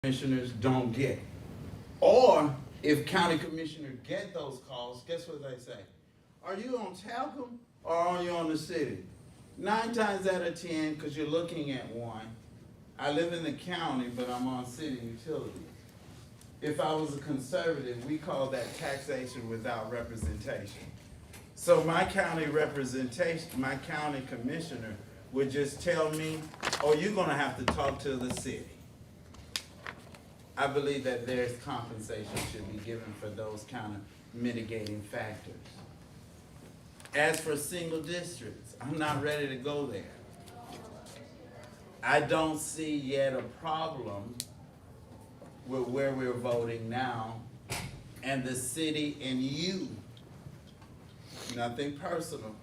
commissioners don't get. Or if county commissioners get those calls, guess what they say? Are you on Talcum or are you on the city? 9 times out of 10, because you're looking at one, I live in the county, but I'm on city utilities. If I was a conservative, we call that taxation without representation. So my county representation, my county commissioner would just tell me, oh, you're gonna have to talk to the city. I believe that there's compensation should be given for those kind of mitigating factors. As for single districts, I'm not ready to go there. I don't see yet a problem with where we're voting now, and the city and you, nothing personal,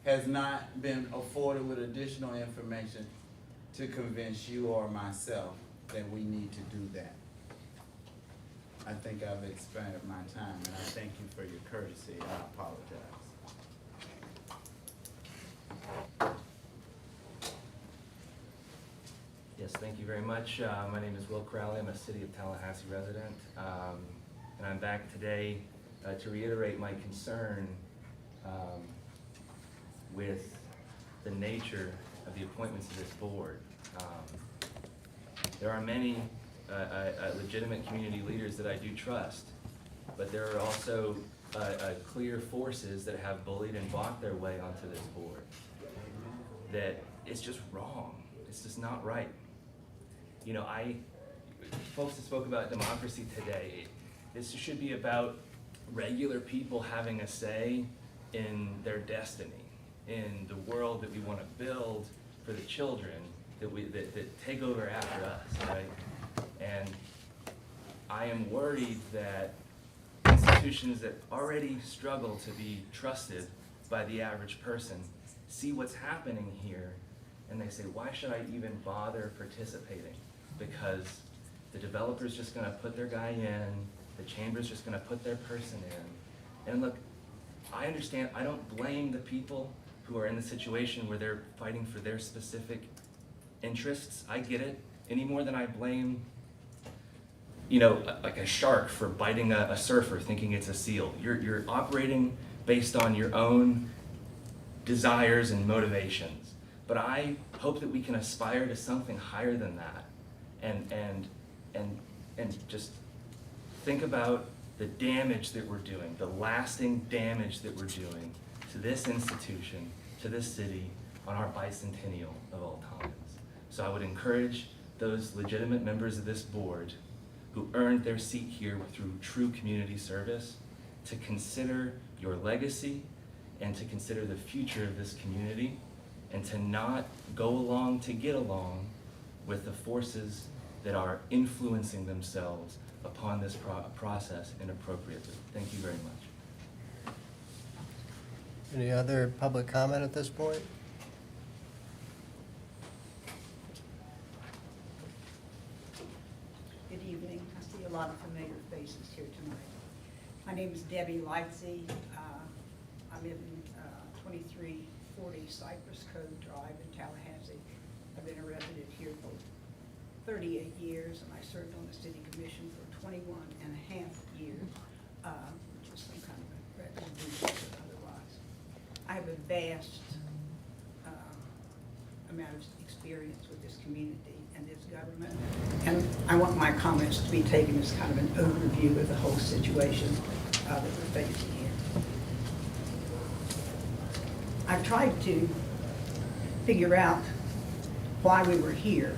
has not been afforded with additional information to convince you or myself that we need to do that. I think I've expanded my time, and I thank you for your courtesy, and I apologize. Yes, thank you very much. My name is Will Crowley. I'm a City of Tallahassee resident, and I'm back today to reiterate my concern with the nature of the appointments of this board. There are many legitimate community leaders that I do trust, but there are also clear forces that have bullied and bought their way onto this board. That it's just wrong. It's just not right. You know, folks that spoke about democracy today, this should be about regular people having a say in their destiny, in the world that we want to build for the children that take over after us, right? And I am worried that institutions that already struggle to be trusted by the average person see what's happening here and they say, why should I even bother participating? Because the developer's just gonna put their guy in, the chamber's just gonna put their person in. And look, I understand, I don't blame the people who are in the situation where they're fighting for their specific interests. I get it, any more than I blame, you know, like a shark for biting a surfer thinking it's a seal. You're operating based on your own desires and motivations. But I hope that we can aspire to something higher than that, and just think about the damage that we're doing, the lasting damage that we're doing to this institution, to this city, on our bicentennial of all times. So I would encourage those legitimate members of this board who earned their seat here through true community service to consider your legacy and to consider the future of this community, and to not go along to get along with the forces that are influencing themselves upon this process inappropriately. Thank you very much. Any other public comment at this point? Good evening. I see a lot of familiar faces here tonight. My name is Debbie Lightsey. I live in 2340 Cypress Cove Drive in Tallahassee. I've been a resident here for 38 years, and I served on the city commission for 21 and a half years, which is some kind of a representation otherwise. I have a vast amount of experience with this community and this government, and I want my comments to be taken as kind of an overview of the whole situation that we're facing here. I've tried to figure out why we were here,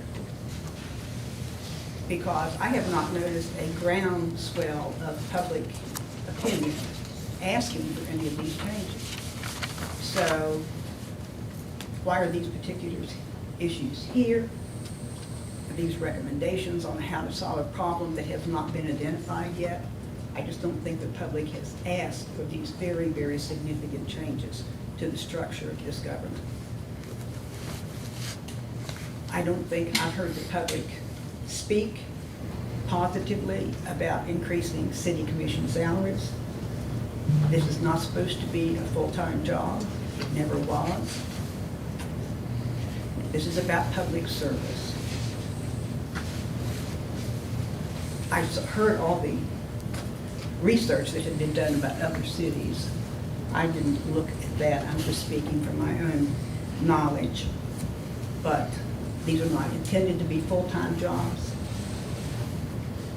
because I have not noticed a groundswell of public opinion asking for any of these changes. So why are these particular issues here? Are these recommendations on how to solve a problem that has not been identified yet? I just don't think the public has asked for these very, very significant changes to the structure of this government. I don't think I've heard the public speak positively about increasing city commission salaries. This is not supposed to be a full-time job. It never was. This is about public service. heard all the research that had been done about other cities. I didn't look at that, I'm just speaking from my own knowledge. But these are not intended to be full-time jobs.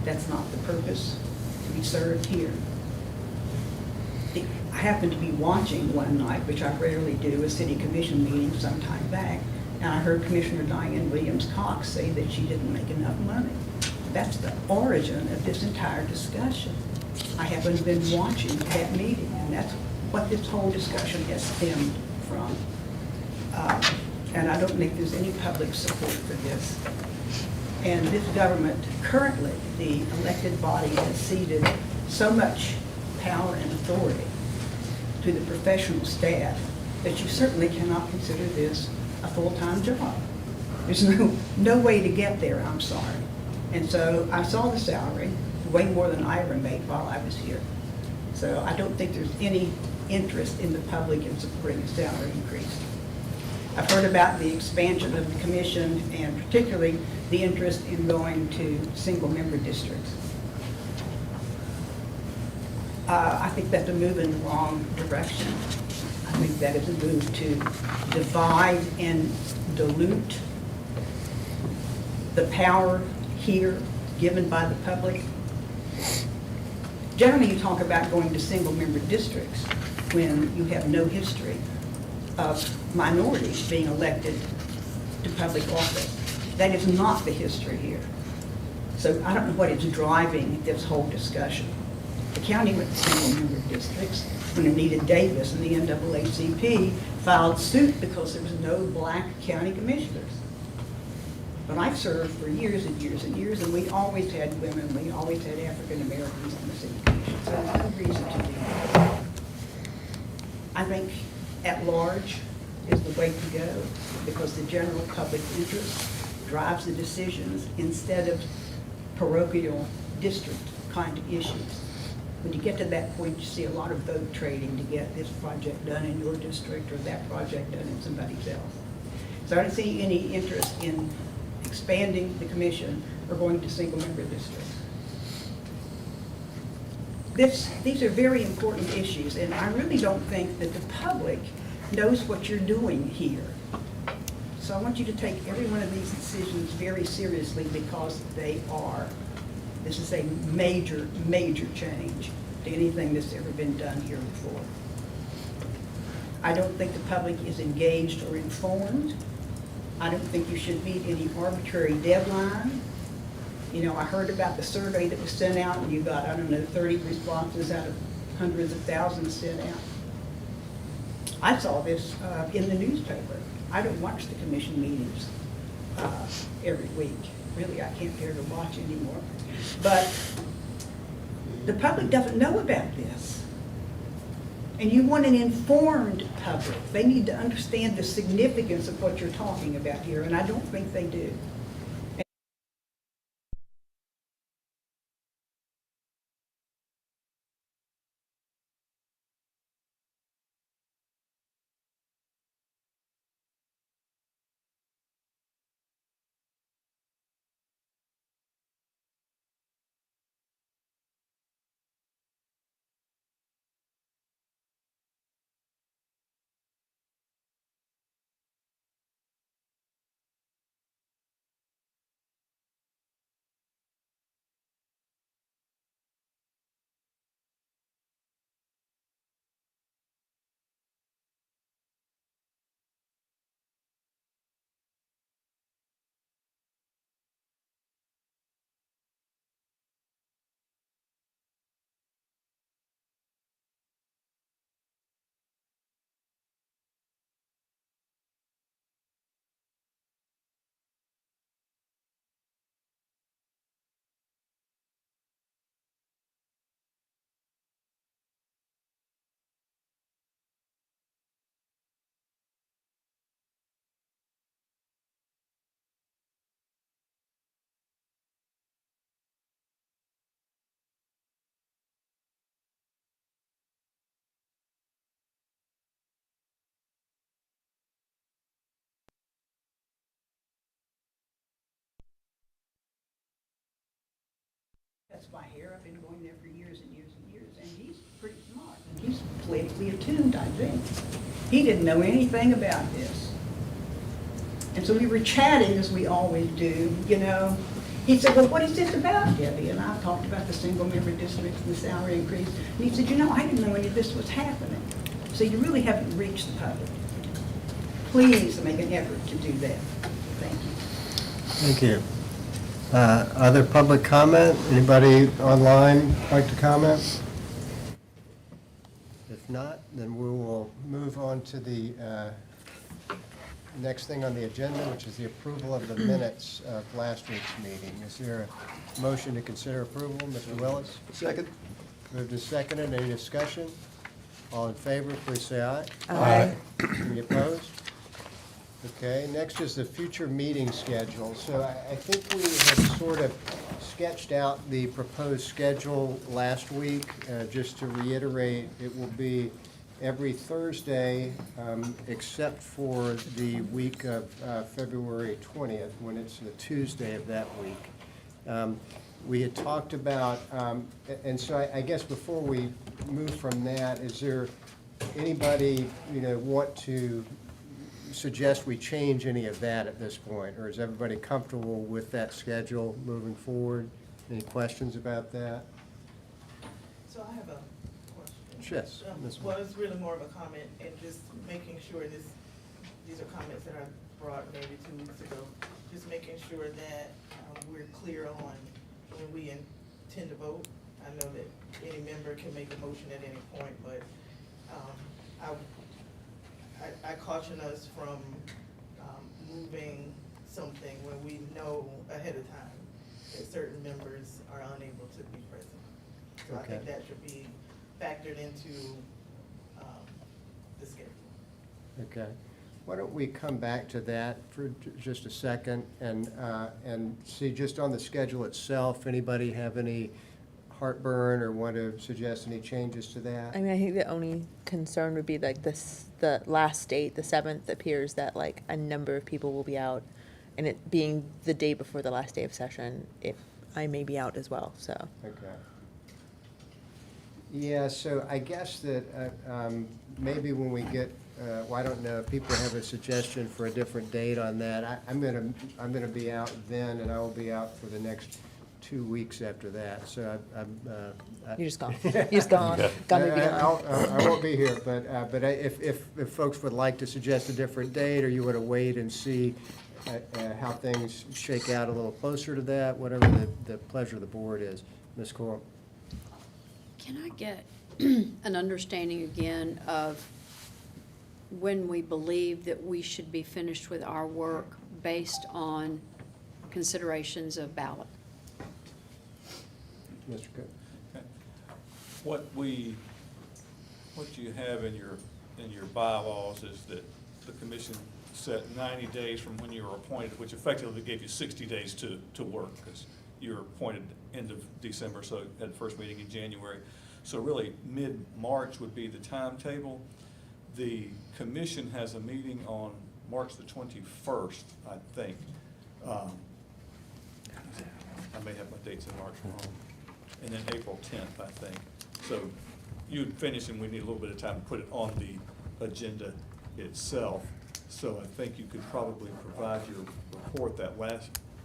That's not the purpose to be served here. I happened to be watching one night, which I rarely do, a city commission meeting some time back, and I heard Commissioner Diane Williams-Cox say that she didn't make enough money. That's the origin of this entire discussion. I haven't been watching that meeting, and that's what this whole discussion has stemmed from. And I don't think there's any public support for this. And this government, currently, the elected body has ceded so much power and authority to the professional staff that you certainly cannot consider this a full-time job. There's no way to get there, I'm sorry. And so I saw the salary, way more than I ever made while I was here. So I don't think there's any interest in the public in supporting a salary increase. I've heard about the expansion of the commission and particularly the interest in going to single-member districts. I think that's a move in the wrong direction. I think that is a move to divide and dilute the power here given by the public. Generally, you talk about going to single-member districts when you have no history of minorities being elected to public office. That is not the history here. So I don't know what is driving this whole discussion. The county went to single-member districts when Anita Davis and the NAACP filed suit because there was no black county commissioners. But I served for years and years and years, and we always had women, we always had African Americans on the city commission, so there's no reason to do that. I think at large is the way to go because the general public interest drives the decisions instead of parochial district kind of issues. When you get to that point, you see a lot of vote trading to get this project done in your district or that project done in somebody's else. So I don't see any interest in expanding the commission or going to single-member districts. These are very important issues, and I really don't think that the public knows what you're doing here. So I want you to take every one of these decisions very seriously because they are. This is a major, major change to anything that's ever been done here before. I don't think the public is engaged or informed. I don't think you should meet any arbitrary deadline. You know, I heard about the survey that was sent out and you got, I don't know, 30 responses out of hundreds of thousands sent out. I saw this in the newspaper. I don't watch the commission meetings every week. Really, I can't bear to watch anymore. But the public doesn't know about this. And you want an informed public. They need to understand the significance of what you're talking about here, and I don't think they do. that's by hair. I've been going there for years and years and years, and he's pretty smart. And he's politically attuned, I think. He didn't know anything about this. And so we were chatting, as we always do, you know. He said, well, what is this about, Debbie? And I talked about the single-member districts and the salary increase. And he said, you know, I didn't know any of this was happening. So you really haven't reached the public. Please make an effort to do that. Thank you. Thank you. Other public comment? Anybody online like to comment? If not, then we will move on to the next thing on the agenda, which is the approval of the minutes of last week's meeting. Is there a motion to consider approval? Mr. Willis? Second. Moved and seconded. Any discussion? All in favor, please say aye. Aye. Any opposed? Okay, next is the future meeting schedule. So I think we had sort of sketched out the proposed schedule last week. Just to reiterate, it will be every Thursday, except for the week of February 20th, when it's the Tuesday of that week. We had talked about, and so I guess before we move from that, is there anybody, want to suggest we change any of that at this point? Or is everybody comfortable with that schedule moving forward? Any questions about that? So I have a question. Yes, Ms. Well, it's really more of a comment and just making sure these are comments that I brought maybe 2 weeks ago. Just making sure that we're clear on when we intend to vote. I know that any member can make a motion at any point, but I caution us from moving something when we know ahead of time that certain members are unable to be present. So I think Okay. that should be factored into the schedule. Okay. Why don't we come back to that for just a second and see just on the schedule itself, anybody have any heartburn or want to suggest any changes to that? I mean, I think the only concern would be like this, the last date, the 7th, appears that like a number of people will be out, and it being the day before the last day of session, if I may be out as well, so. Okay. Yeah, so I guess that maybe when we get, well, I don't know, if people have a suggestion for a different date on that. I'm gonna be out then, and I will be out for the next 2 weeks after that, so You're just gone. You're just gone. Gone maybe gone. I won't be here, but if folks would like to suggest a different date, or you want to wait and see how things shake out a little closer to that, whatever the pleasure of the board is. Ms. Coral? Can I get an understanding again of when we believe that we should be finished with our work based on considerations of ballot? Mr. Cook? Okay. What you have in your bylaws is that the commission set 90 days from when you were appointed, which effectively gave you 60 days to work, because you were appointed end of December, so at the first meeting in January. So really, mid-March would be the timetable. The commission has a meeting on March the 21st, I think. I may have my dates in March wrong. And then April 10th, I think. So you'd finish, and we need a little bit of time to put it on the agenda itself. So I think you could probably provide your report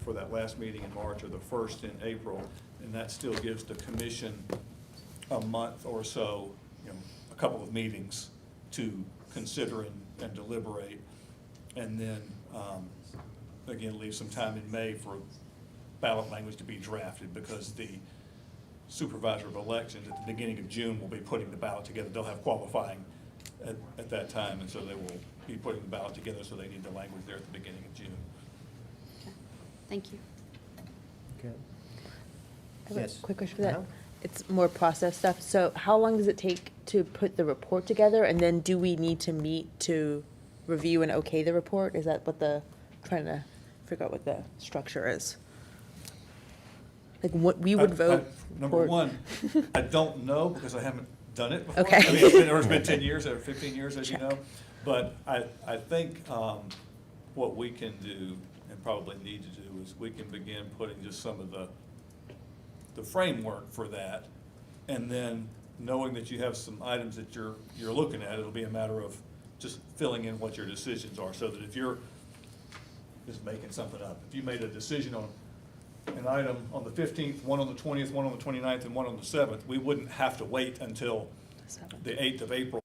for that last meeting in March, or the first in April, and that still gives the commission a month or so, a couple of meetings to consider and deliberate. And then, again, leave some time in May for ballot language to be drafted, because the supervisor of elections at the beginning of June will be putting the ballot together. They'll have qualifying at that time, and so they will be putting the ballot together, so they need the language there at the beginning of June. Okay. Thank you. Okay. I have a Yes. quick question for that. No? It's more process stuff. So how long does it take to put the report together? And then do we need to meet to review and okay the report? Is that what trying to figure out what the structure is? Like what we would vote? Number for- one, I don't know, because I haven't done it before. Okay. I mean, it's been 10 years or 15 years, as you Check. know. But I think what we can do, and probably need to do, is we can begin putting just some of the the framework for that. And then knowing that you have some items that you're looking at, it'll be a matter of just filling in what your decisions are, so that if you're just making something up, if you made a decision on an item on the 15th, one on the 20th, one on the 29th, and one on the 7th, we wouldn't have to wait until the 8th of April.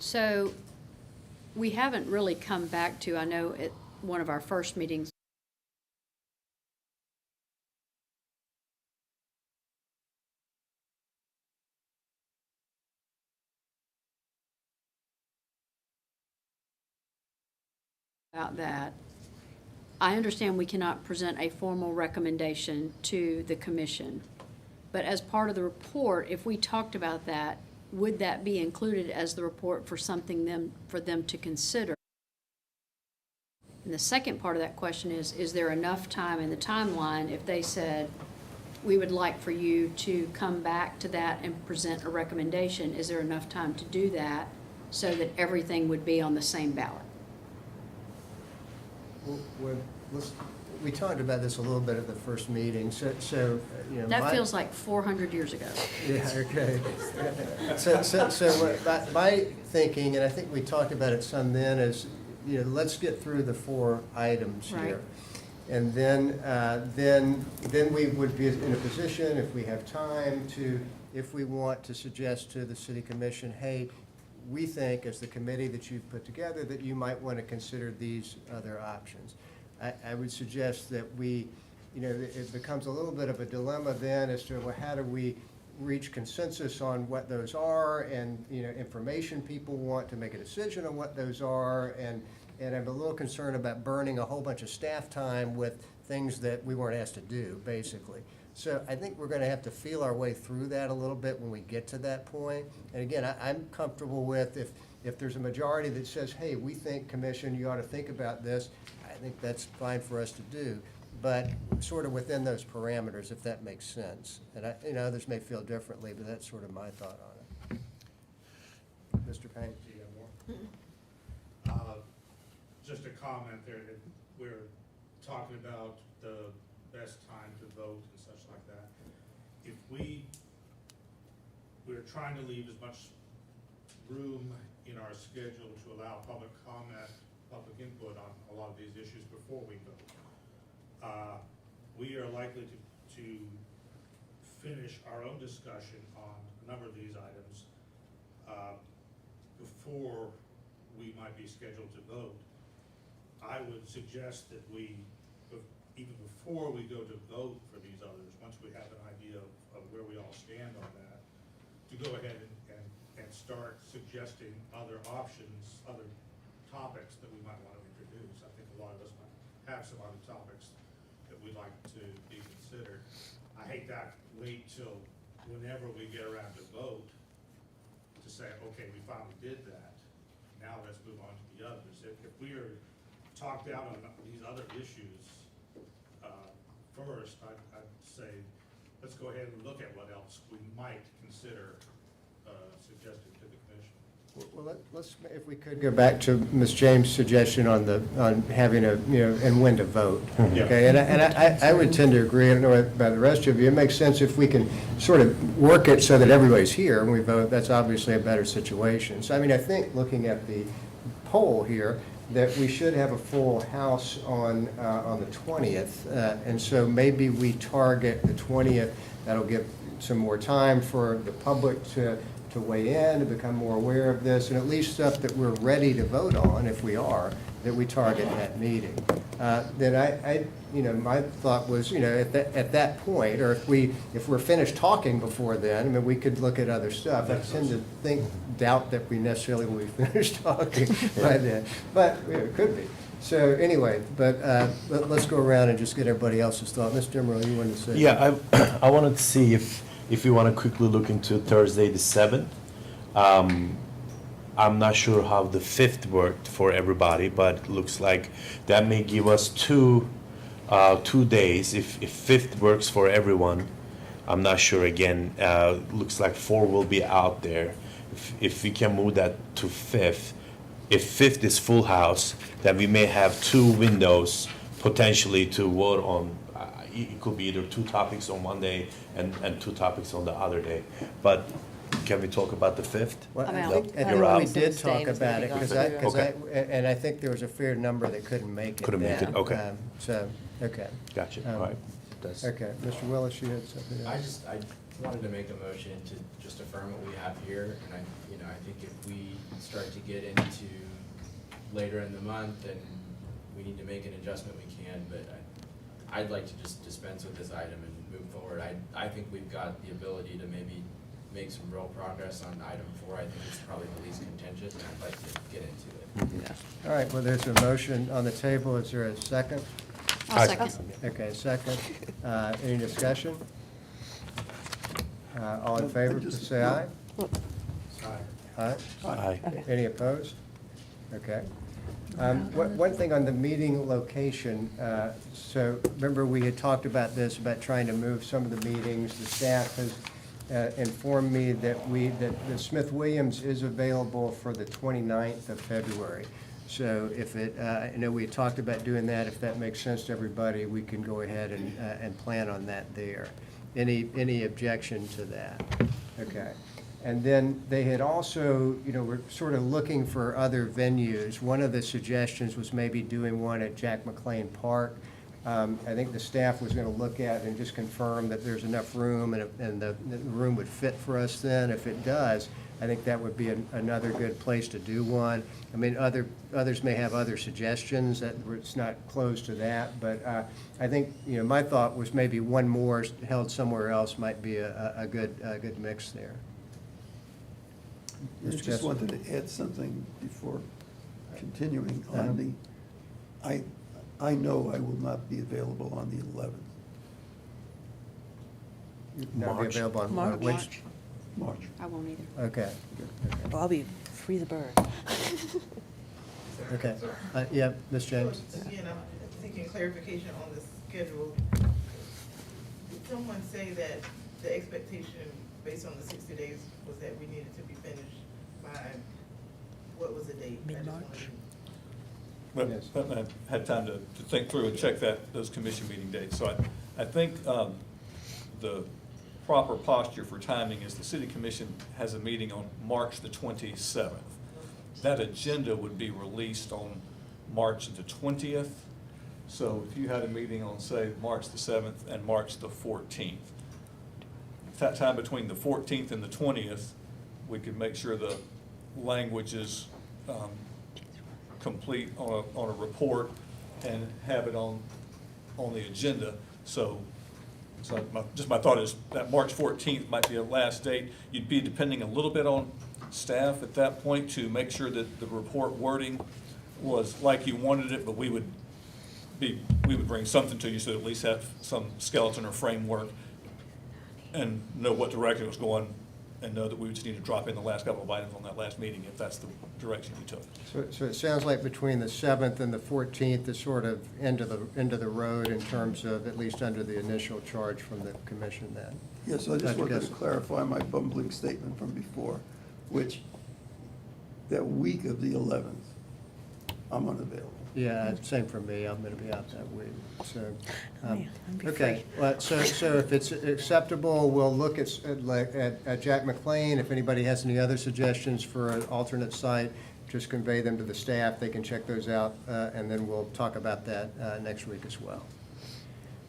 So we haven't really come back to, I know at one of our first meetings, about that. I understand we cannot present a formal recommendation to the commission, but as part of the report, if we talked about that, would that be included as the report for something for them to consider? And the second part of that question is there enough time in the timeline if they said, we would like for you to come back to that and present a recommendation, is there enough time to do that so that everything would be on the same ballot? We talked about this a little bit at the first meeting, so, you know. That feels like 400 years ago. Yeah, okay. So my thinking, and I think we talked about it some then, is, you know, let's get through the 4 items Right. here. And then we would be in a position, if we have time, if we want to suggest to the city commission, hey, we think as the committee that you've put together that you might want to consider these other options. I would suggest that we, you know, it becomes a little bit of a dilemma then as to, well, how do we reach consensus on what those are, and, you know, information people want to make a decision on what those are, and I'm a little concerned about burning a whole bunch of staff time with things that we weren't asked to do, basically. So I think we're going to have to feel our way through that a little bit when we get to that point. And again, I'm comfortable with if there's a majority that says, hey, we think, commission, you ought to think about this, I think that's fine for us to do. But sort of within those parameters, if that makes sense. And you know, others may feel differently, but that's sort of my thought on it. Mr. Payne? Just a comment there, that we're talking about the best time to vote and such like that. If we're trying to leave as much room in our schedule to allow public comment, public input on a lot of these issues before we vote. We are likely to finish our own discussion on a number of these items before we might be scheduled to vote. I would suggest that we, even before we go to vote for these others, once we have an idea of where we all stand on that, to go ahead and start suggesting other options, other topics that we might want to introduce. I think a lot of us might have some other topics that we'd like to be considered. I hate that wait till whenever we get around to vote to say, okay, we finally did that. Now let's move on to the others. If we are talked out on these other issues first, I'd say let's go ahead and look at what else we might consider suggested to the commission. Well, let's, if we could go back to Ms. James' suggestion on having a, you know, and when to vote. Yeah. Okay, and I would tend to agree, I don't know about the rest of you, it makes sense if we can sort of work it so that everybody's here and we vote, that's obviously a better situation. So, I mean, I think looking at the poll here, that we should have a full house on the 20th, and so maybe we target the 20th. That'll give some more time for the public to weigh in, to become more aware of this, and at least stuff that we're ready to vote on, if we are, that we target that meeting. Then I you know, my thought was, you know, at that point, or if we're finished talking before then, I mean, we could look at other stuff. I tend to doubt that we necessarily will be finished talking by then, but you know, it could be. So anyway, but let's go around and just get everybody else's thought. Mr. Emerald, you wanted to say? Yeah, I wanted to see if you want to quickly look into Thursday the 7th. I'm not sure how the 5th worked for everybody, but it looks like that may give us 2 2 days. If 5th works for everyone, I'm not sure again. Looks like 4 will be out there. If we can move that to 5th, if 5th is full house, then we may have 2 windows potentially to vote on. It could be either 2 topics on one day and 2 topics on the other day. But can we talk about the 5th? Well, I'm I out. think, You're out. we did talk Abstain is about it, gonna be because gone I, through. and I think there was a fair number that couldn't make it. Couldn't make it, then. okay. So, okay. Gotcha, Um, all right. That's- Okay, Mr. Willis, you had something else? I wanted to make a motion to just affirm what we have here, and I think if we start to get into later in the month and we need to make an adjustment, we can, but I'd like to just dispense with this item and move forward. I think we've got the ability to maybe make some real progress on item 4. I think it's probably the least contentious, and I'd like to get into it. All right, well, there's a motion on the table. Is there a second? I'll second. Okay, second. Any discussion? All in favor, please say aye. Aye? Aye. Any opposed? Okay. One thing on the meeting location, so remember we had talked about this, about trying to move some of the meetings. The staff has informed me that the Smith Williams is available for the 29th of February. So if I know we had talked about doing that, if that makes sense to everybody, we can go ahead and plan on that there. Any objection to that? Okay. And then they had also, were sort of looking for other venues. One of the suggestions was maybe doing one at Jack McLean Park. I think the staff was gonna look at and just confirm that there's enough room and the room would fit for us then. If it does, I think that would be another good place to do one. I mean, others may have other suggestions, that it's not close to that, but I think, my thought was maybe one more held somewhere else might be a good mix there. I Mr. just Kessler? wanted to add something before continuing on the, I know I will not be available on the 11th, Not be March. available on March. which? March. I won't either. Okay. Well, I'll be free the bird. Okay. Yeah, Ms. James? Again, I'm seeking clarification on the schedule. Did someone say that the expectation based on the 60 days was that we needed to be finished by, what was the date? I just Mid-March. wanted Yes. But I had time to think through and check those commission meeting dates. So I think the proper posture for timing is the city commission has a meeting on March the 27th. That agenda would be released on March the 20th. So if you had a meeting on, say, March the 7th and March the 14th, that time between the 14th and the 20th, we could make sure the language is complete on a report and have it on the agenda. So my thought is that March 14th might be a last date. You'd be depending a little bit on staff at that point to make sure that the report wording was like you wanted it, but we would bring something to you so at least have some skeleton or framework and know what direction it was going, and know that we would just need to drop in the last couple of items on that last meeting if that's the direction you took. So it sounds like between the 7th and the 14th is sort of end of the road in terms of, at least under the initial charge from the commission then. Yes, I just Dr. wanted to Kessler. clarify my bumbling statement from before, which, that week of the 11th, I'm unavailable. Yeah, same for me. I'm gonna be out that week, so. Oh, yeah, I'd be Okay, free. well, so if it's acceptable, we'll look at Jack McLean. If anybody has any other suggestions for an alternate site, just convey them to the staff. They can check those out, and then we'll talk about that next week as well.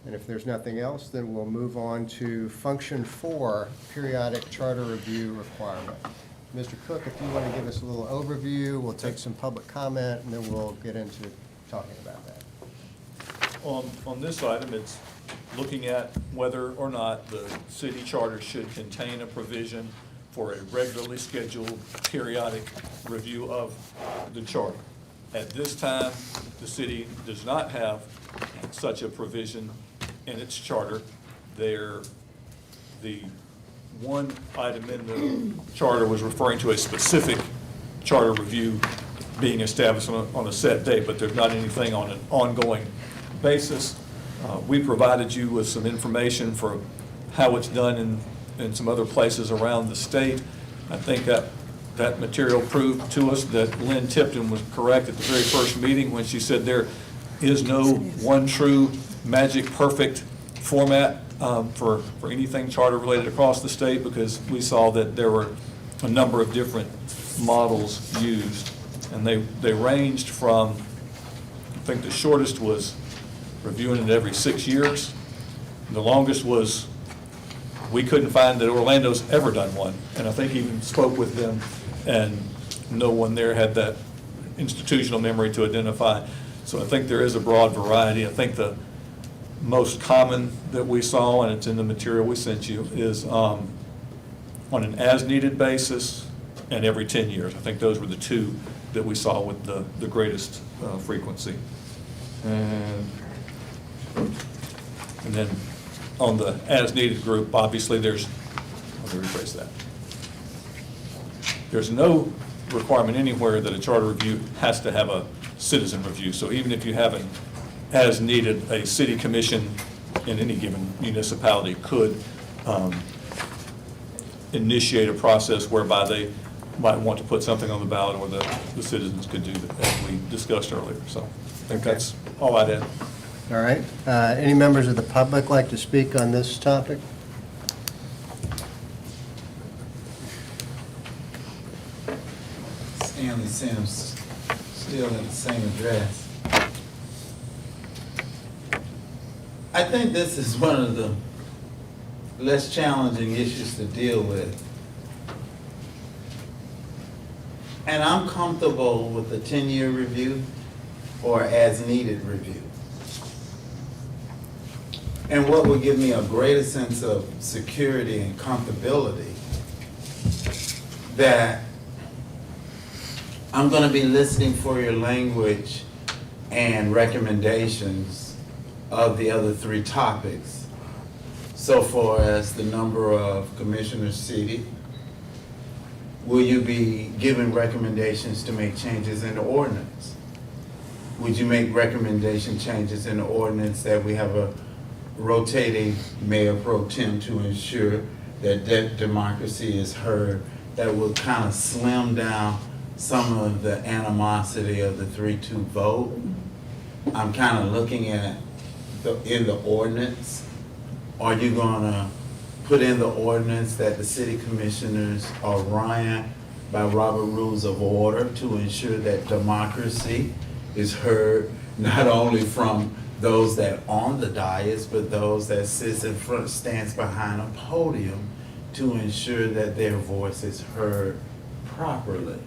And if there's nothing else, then we'll move on to Function 4, Periodic Charter Review Requirement. Mr. Cook, if you want to give us a little overview, we'll take some public comment, and then we'll get into talking about that. On this item, it's looking at whether or not the city charter should contain a provision for a regularly scheduled periodic review of the charter. At this time, the city does not have such a provision in its charter. The one item in the charter was referring to a specific charter review being established on a set date, but there's not anything on an ongoing basis. We provided you with some information for how it's done in some other places around the state. I think that material proved to us that Lynn Tipton was correct at the very first meeting when she said there is no one true magic perfect format for anything charter related across the state, because we saw that there were a number of different models used. And they ranged from, I think the shortest was reviewing it every 6 years. The longest was, we couldn't find that Orlando's ever done one. And I think even spoke with them, and no one there had that institutional memory to identify. So I think there is a broad variety. I think the most common that we saw, and it's in the material we sent you, is on an as-needed basis and every 10 years. I think those were the two that we saw with the greatest frequency. And then on the as-needed group, obviously let me rephrase that. There's no requirement anywhere that a charter review has to have a citizen review. So even if you have an as-needed, a city commission in any given municipality could initiate a process whereby they might want to put something on the ballot, or the citizens could do that, as we discussed earlier. So I think that's all I'd add. All right. Any members of the public like to speak on this topic? Stanley Sims, still in the same address. I think this is one of the less challenging issues to deal with. And I'm comfortable with a 10-year review or as-needed review. And what would give me a greater sense of security and comfortability that I'm going to be listening for your language and recommendations of the other three topics. So far as the number of commissioners seated, will you be giving recommendations to make changes in the ordinance? Would you make recommendation changes in the ordinance that we have a rotating mayor pro tem to ensure that democracy is heard, that will kind of slim down some of the animosity of the 3-2 vote? I'm kind of looking at in the ordinance. Are you gonna put in the ordinance that the city commissioners are run by Robert Rules of Order to ensure that democracy is heard, not only from those that on the dais, but those that sits in front, stands behind a podium, to ensure that their voice is heard properly?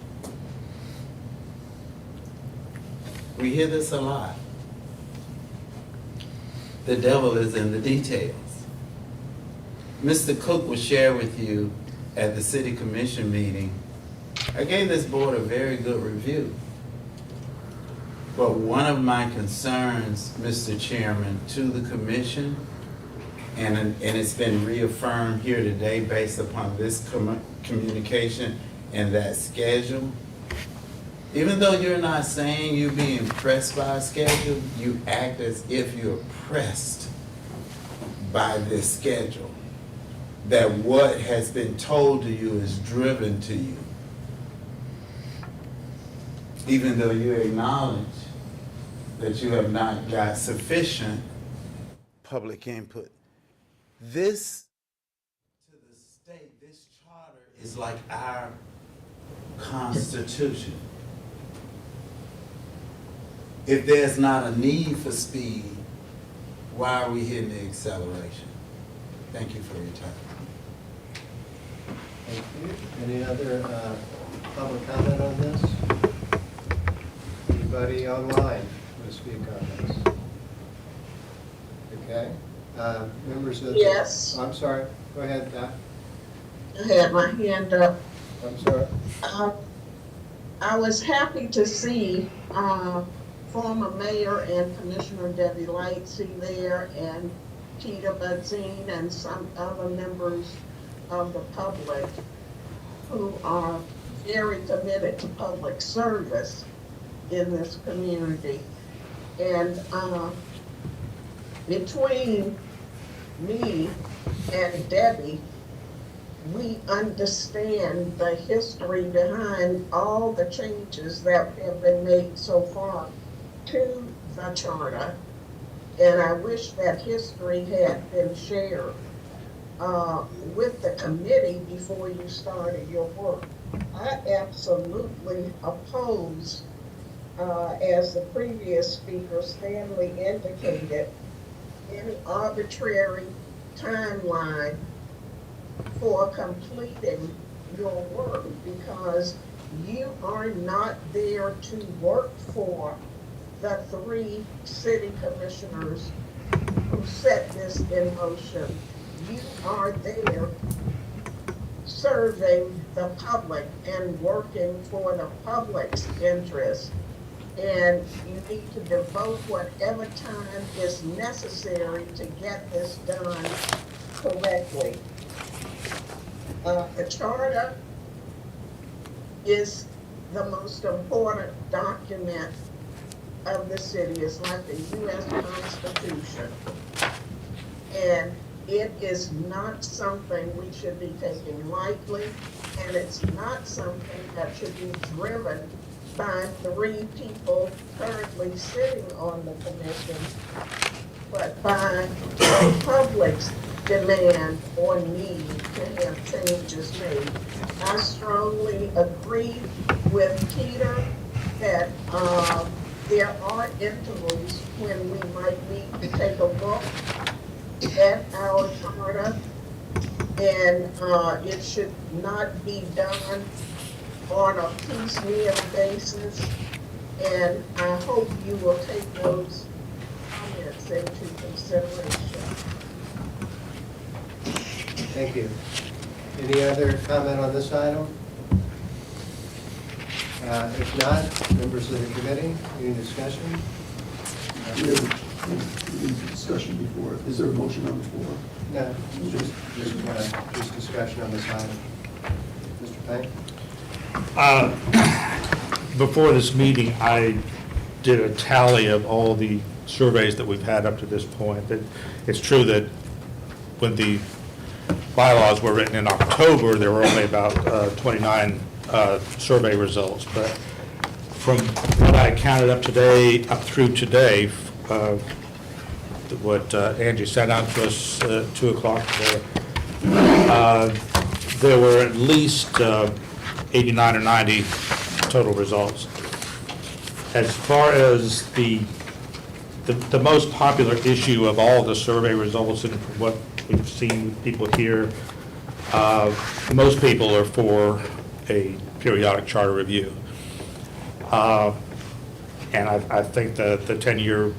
We hear this a lot. The devil is in the details. Mr. Cook will share with you at the city commission meeting, I gave this board a very good review. But one of my concerns, Mr. Chairman, to the commission, and it's been reaffirmed here today based upon this communication and that schedule, even though you're not saying you're being pressed by a schedule, you act as if you're pressed by this schedule. That what has been told to you is driven to you. Even though you acknowledge that you have not got sufficient public input. This, to the state, this charter is like our Constitution. If there's not a need for speed, why are we hitting the acceleration? Thank you for your time. Thank you. Any other public comment on this? Anybody online want to speak on this? Okay. Members of the... Yes. I'm sorry. Go ahead, Doc. I had my hand up. I'm sorry. I was happy to see former mayor and Commissioner Debbie Lightsey there, and Tita Budzine and some other members of the public who are very committed to public service in this community. And between me and Debbie, we understand the history behind all the changes that have been made so far to the charter. And I wish that history had been shared with the committee before you started your work. I absolutely oppose, as the previous speaker, Stanley, indicated, any arbitrary timeline for completing your work, because you are not there to work for the 3 city commissioners who set this in motion. You are there serving the public and working for the public's interest. And you need to devote whatever time is necessary to get this done correctly. The charter is the most important document of the city. It's like the U.S. Constitution. And it is not something we should be taking lightly, and it's not something that should be driven by 3 people currently sitting on the commission, but by the public's demand or need to have changes made. I strongly agree with Peter that there are intervals when we might need to take a look at our charter, and it should not be done on a piecemeal basis. And I hope you will take those comments into consideration. Thank you. Any other comment on this item? If not, members of the committee, any discussion? We have discussion before. Is there a motion on the floor? No, just discussion on this item. Mr. Payne? Before this meeting, I did a tally of all the surveys that we've had up to this point. It's true that when the bylaws were written in October, there were only about 29 survey results. But from what I counted up through today, what Angie sent out to us at 2 o'clock today, there were at least 89 or 90 total results. As far as the most popular issue of all the survey results, and from what we've seen with people here, most people are for a periodic charter review. And I think that the 10-year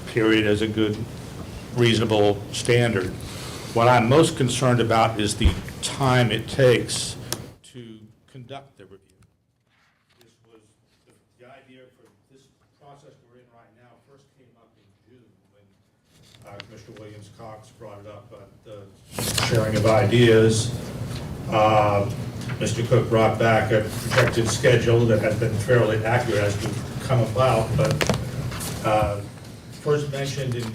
period is a good, reasonable standard. What I'm most concerned about is the time it takes to conduct the review. This was the idea for this process we're in right now first came up in June when Commissioner Williams-Cox brought it up at the sharing of ideas. Mr. Cook brought back a projected schedule that has been fairly accurate as we've come about, but first mentioned in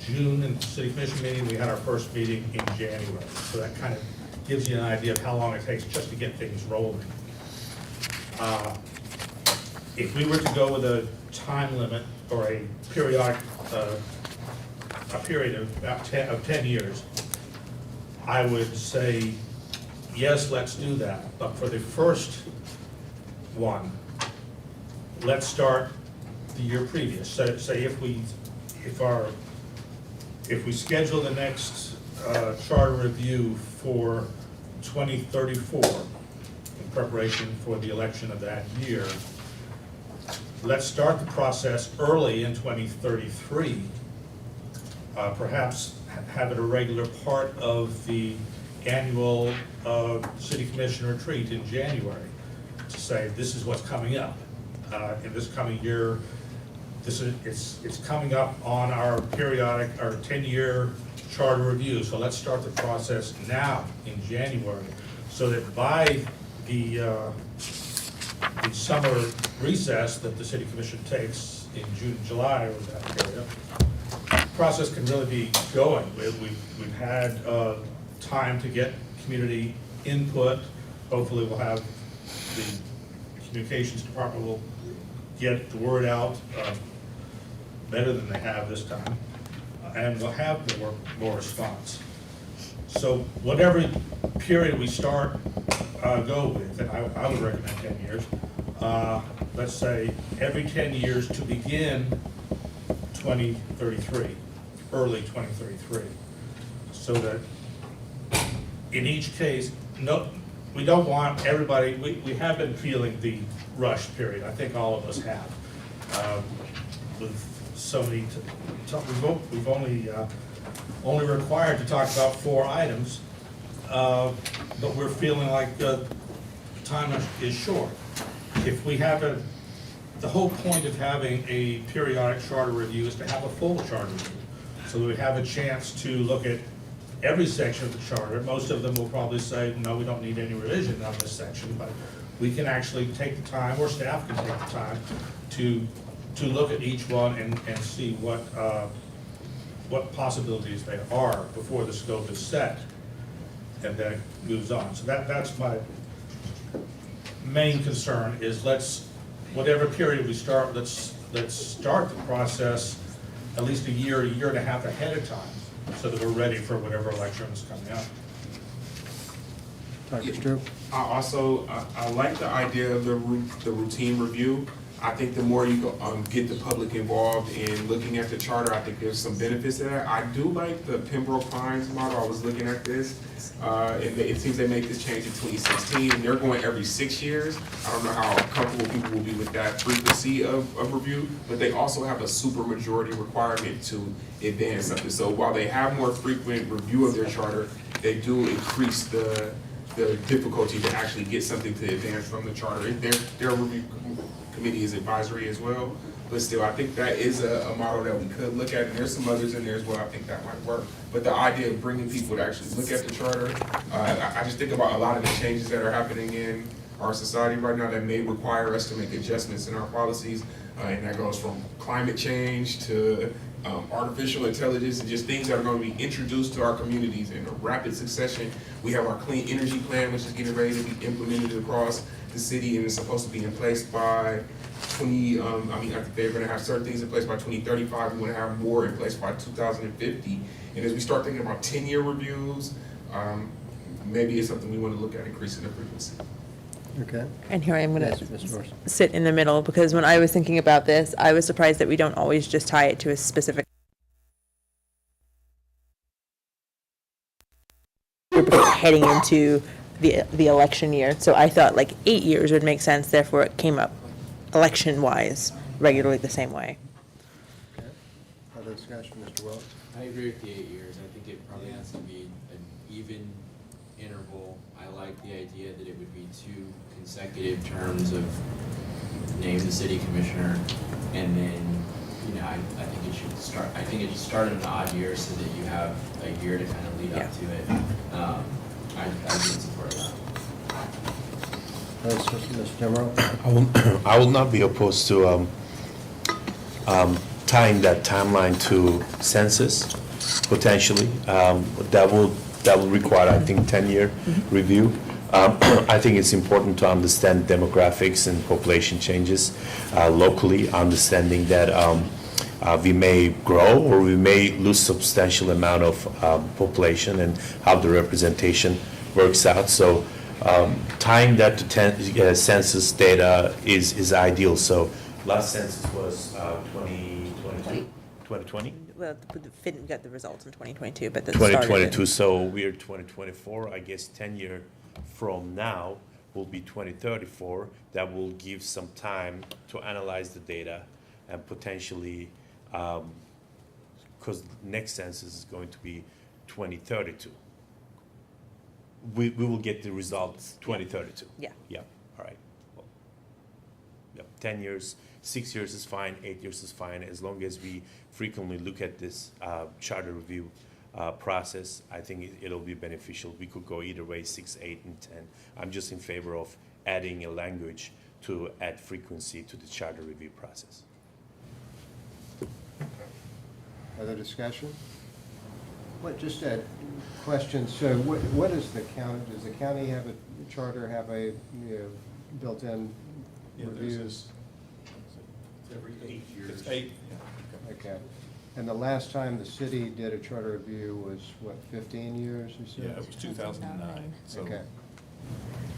June in the City Commission meeting. We had our first meeting in January. So that kind of gives you an idea of how long it takes just to get things rolling. If we were to go with a time limit or a periodic, a period of about 10 years, I would say, yes, let's do that. But for the first one, let's start the year previous. So say if we schedule the next charter review for 2034 in preparation for the election of that year, let's start the process early in 2033. Perhaps have it a regular part of the annual City Commission retreat in January to say this is what's coming up in this coming year. It's coming up on our periodic, our 10-year charter review. So let's start the process now in January, so that by the summer recess that the City Commission takes in June, July, or that period, process can really be going. We've had time to get community input. Hopefully we'll have the communications department will get the word out better than they have this time, and we'll have more response. So whatever period we start, go with, and I would recommend 10 years. Let's say every 10 years to begin 2033, early 2033, so that in each case, no, we don't want everybody, we have been feeling the rush period. I think all of us have. With so many, we've only required to talk about 4 items, but we're feeling like time is short. If we have the whole point of having a periodic charter review is to have a full charter review, so that we have a chance to look at every section of the charter. Most of them will probably say, no, we don't need any revision on this section, but we can actually take the time, or staff can take the time, to look at each one and see what possibilities there are before the scope is set, and then it moves on. So that's my main concern, is whatever period we start, let's start the process at least a year and a half ahead of time, so that we're ready for whatever election is coming up. Dr. Stroop? I like the idea of the routine review. I think the more you get the public involved in looking at the charter, I think there's some benefits to that. I do like the Pembroke Pines model. I was looking at this, and it seems they make this change in 2016, and they're going every 6 years. I don't know how comfortable people will be with that frequency of review, but they also have a supermajority requirement to advance something. So while they have more frequent review of their charter, they do increase the difficulty to actually get something to advance from the charter. Their review committee is advisory as well, but still, I think that is a model that we could look at, and there's some others in there as well. I think that might work. But the idea of bringing people to actually look at the charter, I just think about a lot of the changes that are happening in our society right now that may require us to make adjustments in our policies, and that goes from climate change to artificial intelligence, and just things that are going to be introduced to our communities in a rapid succession. We have our clean energy plan, which is getting ready to be implemented across the city, and it's supposed to be in place by I think they're going to have certain things in place by 2035. We want to have more in place by 2050. And as we start thinking about 10-year reviews, maybe it's something we want to look at increasing the frequency. Okay. And here I am going Yes, to Ms. Dorsey. sit in the middle, because when I was thinking about this, I was surprised that we don't always just tie it to a specific heading into the election year. So I thought like 8 years would make sense, therefore it came up election-wise regularly the same way. Okay. Other discussion, Mr. Wells? I agree with the 8 years. I think it probably has to be an even interval. I like the idea that it would be 2 consecutive terms of name the city commissioner, and then, I think it should start. I think it should start in an odd year so that you have a year to kind of lead up to it. I would support that. Mr. Timro? I will not be opposed to tying that timeline to census, potentially. That will require, I think, 10-year review. I think it's important to understand demographics and population changes locally, understanding that we may grow or we may lose substantial amount of population, and how the representation works out. So tying that to census data is ideal. So last census was 2020? Well, we got the results in 2022, but that started in 2022, so we're 2024. I guess 10 year from now will be 2034. That will give some time to analyze the data and potentially, because next census is going to be 2032. We will get the results 2032. Yeah. Yeah, all right. Well, yeah, 10 years, 6 years is fine, 8 years is fine, as long as we frequently look at this charter review process. I think it'll be beneficial. We could go either way, 6, 8, and 10. I'm just in favor of adding a language to add frequency to the charter review process. Other discussion? What, just a question, so what is the county, does the county have a charter, have a, built-in Yeah, there's reviews? this, Every 8 years. it's 8, yeah. Okay. And the last time the city did a charter review was, what, 15 years, you said? Yeah, it was 2009, so, Okay,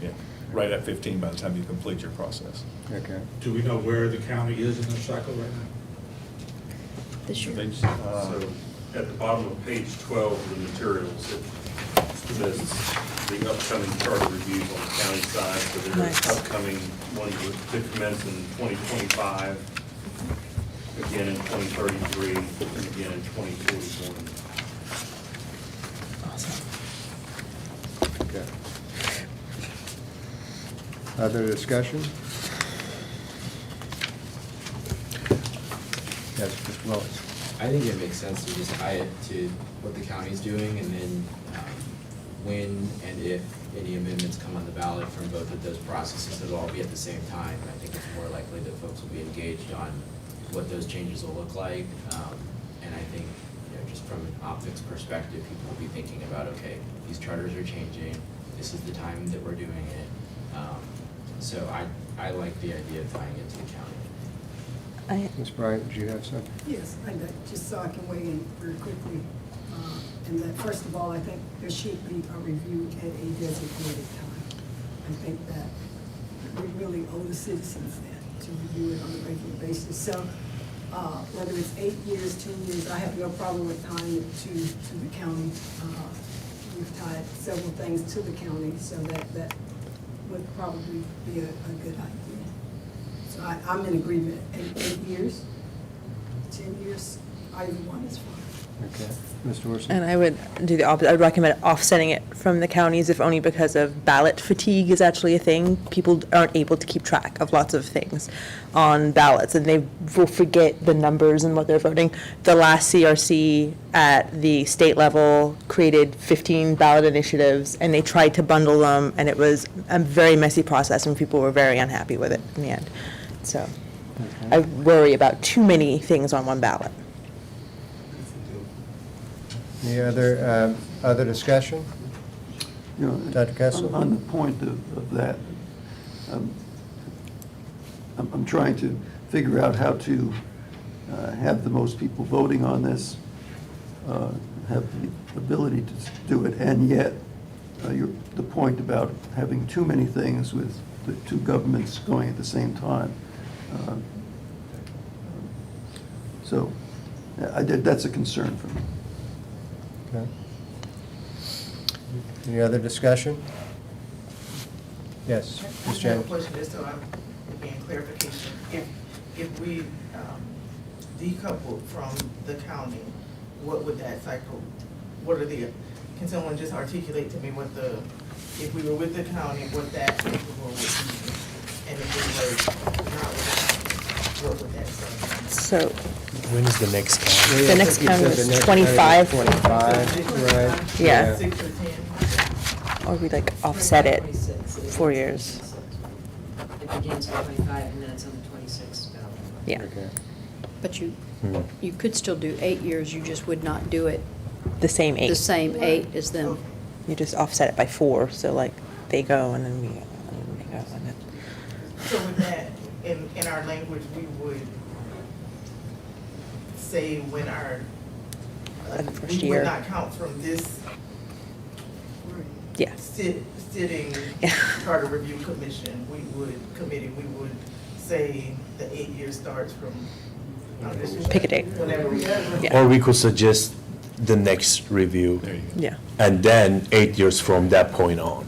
yeah, right at 15 by the time you complete your process. okay. Do we know where the county is in the cycle right now? This year. They- So at the bottom of page 12 of the materials, it lists the upcoming charter reviews on the county side. So there's Nice. upcoming ones that commence in 2025, again in 2033, and again in 2041. Awesome. Okay. Other discussion? Yes, Mr. Willis. I think it makes sense to just tie it to what the county's doing, and then when and if any amendments come on the ballot from both of those processes, it'll all be at the same time. I think it's more likely that folks will be engaged on what those changes will look like. And I think, just from an optics perspective, people will be thinking about, okay, these charters are changing, this is the time that we're doing it. So I like the idea of tying it to the county. Ms. Bryant, would you have something? Yes, just so I can weigh in very quickly. And that, first of all, I think there should be a review at a designated time. I think that we really owe the citizens that, to review it on a regular basis. So whether it's 8 years, 10 years, I have no problem with tying it to the county. We've tied several things to the county, so that would probably be a good idea. So I'm in agreement. 8 years, 10 years, either one is fine. Okay. Mr. Wilson? And I would do the opposite. I would recommend offsetting it from the counties, if only because of ballot fatigue is actually a thing. People aren't able to keep track of lots of things on ballots, and they will forget the numbers and what they're voting. The last CRC at the state level created 15 ballot initiatives, and they tried to bundle them, and it was a very messy process, and people were very unhappy with it in the end. So I worry about too many things on one ballot. Any other discussion? Dr. Kessel? On the point of that, I'm trying to figure out how to have the most people voting on this, have the ability to do it, and yet the point about having too many things with the two governments going at the same time. So that's a concern for me. Okay. Any other discussion? Yes, Ms. I have a James? question, just so I'm getting clarification. If we decoupled from the county, what would that cycle, can someone just articulate to me what if we were with the county, what that interval would be? And if we were not with the county, what would that say? So When is the next count? The next count You was said the next 25. 25, right? Yeah. 6 or 10? or we like offset it 26. 4 years. It begins at 25 and then it's on the 26th ballot. Yeah. Okay. But you could still do 8 years, you just would not do it The same the 8. same 8 as them. You just offset it by 4, so like they go and then we go and they go and then. So with that, in our language, we would say when our, Like the first we year. would not count from this Yeah. sitting Yeah. charter review commission, we would say the 8 years starts from. Pick a date. Whenever we. Yeah. Or we could suggest the next review. There you go. Yeah. And then 8 years from that point on.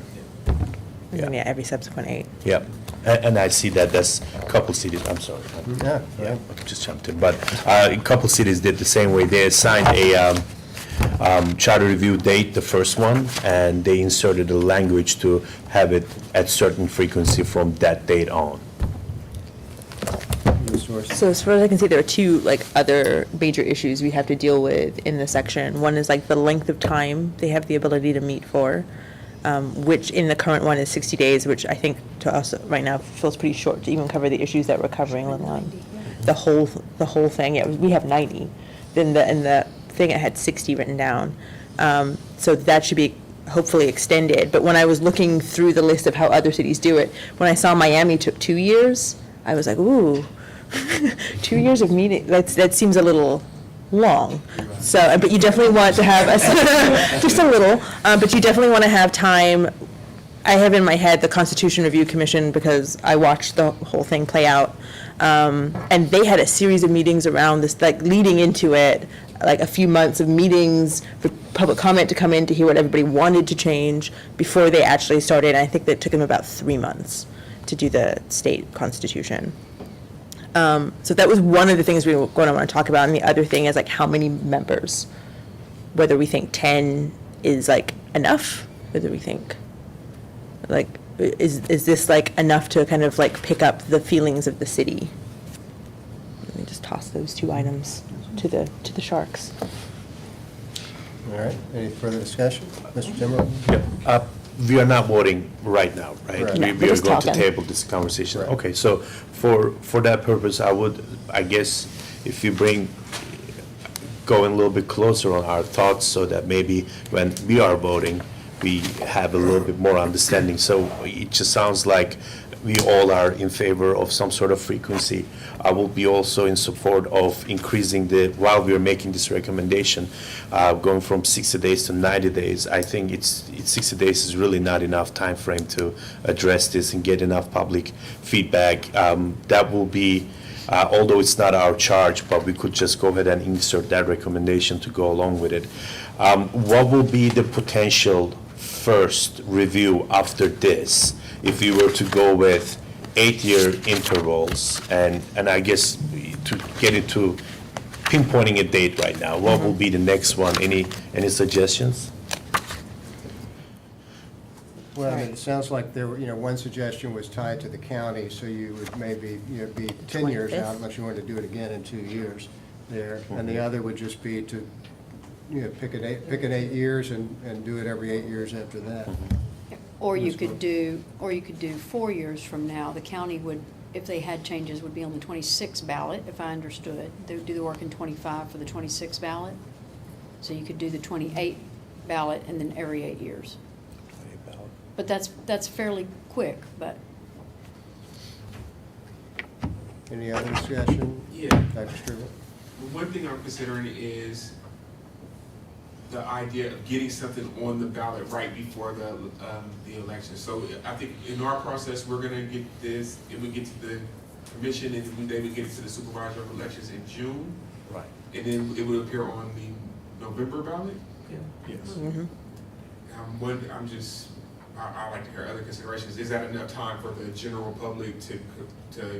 And then, yeah, every subsequent 8. Yep. And I see that there's a couple cities, I'm sorry. Yeah, Yeah, I just jumped in, but a couple cities did the same way. They assigned a charter review date, the first one, and they inserted a language to have it at certain frequency from that date on. Ms. Dorsey? So as far as I can see, there are 2 like other major issues we have to deal with in this section. One is like the length of time they have the ability to meet for, which in the current one is 60 days, which I think to us right now feels pretty short to even cover the issues that we're covering, let alone the whole thing. Yeah, we have 90. in the thing, it had 60 written down. So that should be hopefully extended. But when I was looking through the list of how other cities do it, when I saw Miami took 2 years, I was like, ooh, 2 years of meeting, that seems a little long. So, but you definitely want to have, just a little, but you definitely want to have time. I have in my head the Constitution Review Commission because I watched the whole thing play out. And they had a series of meetings around this, like leading into it, like a few months of meetings for public comment to come in to hear what everybody wanted to change before they actually started. And I think that took them about 3 months to do the state constitution. So that was one of the things we were going to want to talk about. And the other thing is like how many members, whether we think 10 is like enough, whether we think like, is this like enough to kind of like pick up the feelings of the city? Let me just toss those 2 items to the sharks. All right, any further discussion? Mr. Timmer? Yep. We are not voting right now, right? Correct. We We're are going just to talking. table this conversation. Right. Okay, so for that purpose, I guess, if you go in a little bit closer on our thoughts so that maybe when we are voting, we have a little bit more understanding. So it just sounds like we all are in favor of some sort of frequency. I will be also in support of increasing while we are making this recommendation, going from 60 days to 90 days. I think it's 60 days is really not enough time frame to address this and get enough public feedback. That will be, although it's not our charge, but we could just go ahead and insert that recommendation to go along with it. What will be the potential first review after this if we were to go with 8-year intervals? And I guess to get it to pinpointing a date right now, what will be the next one? Any suggestions? Well, I mean, it sounds like there were, one suggestion was tied to the county, so you would maybe, be 10 years 25th. out unless you wanted to do it again in 2 years there. And the other would just be to, pick an 8 years and do it every 8 years after that. Or you Ms. could do 4 years from now. The county would, if they had changes, would be on the 26 ballot, if I understood. They would do the work in 25 for the 26 ballot. So you could do the 28 ballot and then every 8 years. But that's fairly quick, but. Any other discussion? Yeah. Dr. Struble? One thing I'm considering is the idea of getting something on the ballot right before the election. So I think in our process, we're gonna get this, and we get to the commission, and then we get it to the supervisor of elections in June. Right. And then it would appear on the November ballot. Yes. Mhm. I like to hear other considerations. Is that enough time for the general public to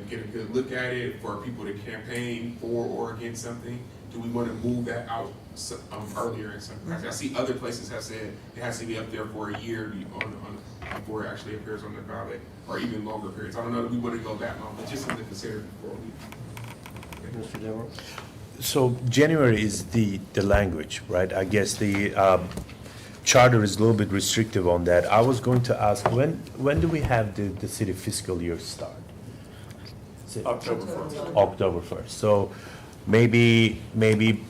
get a good look at it, for people to campaign for or against something? Do we want to move that out earlier in some places? I see other places have said it has to be up there for a year before it actually appears on the ballot, or even longer periods. I don't know if we want to go that long, but just something to consider before we. Mr. Dillon? So January is the language, right? I guess the charter is a little bit restrictive on that. I was going to ask, when do we have the city fiscal year start? Is it October 1st. October 1st. So maybe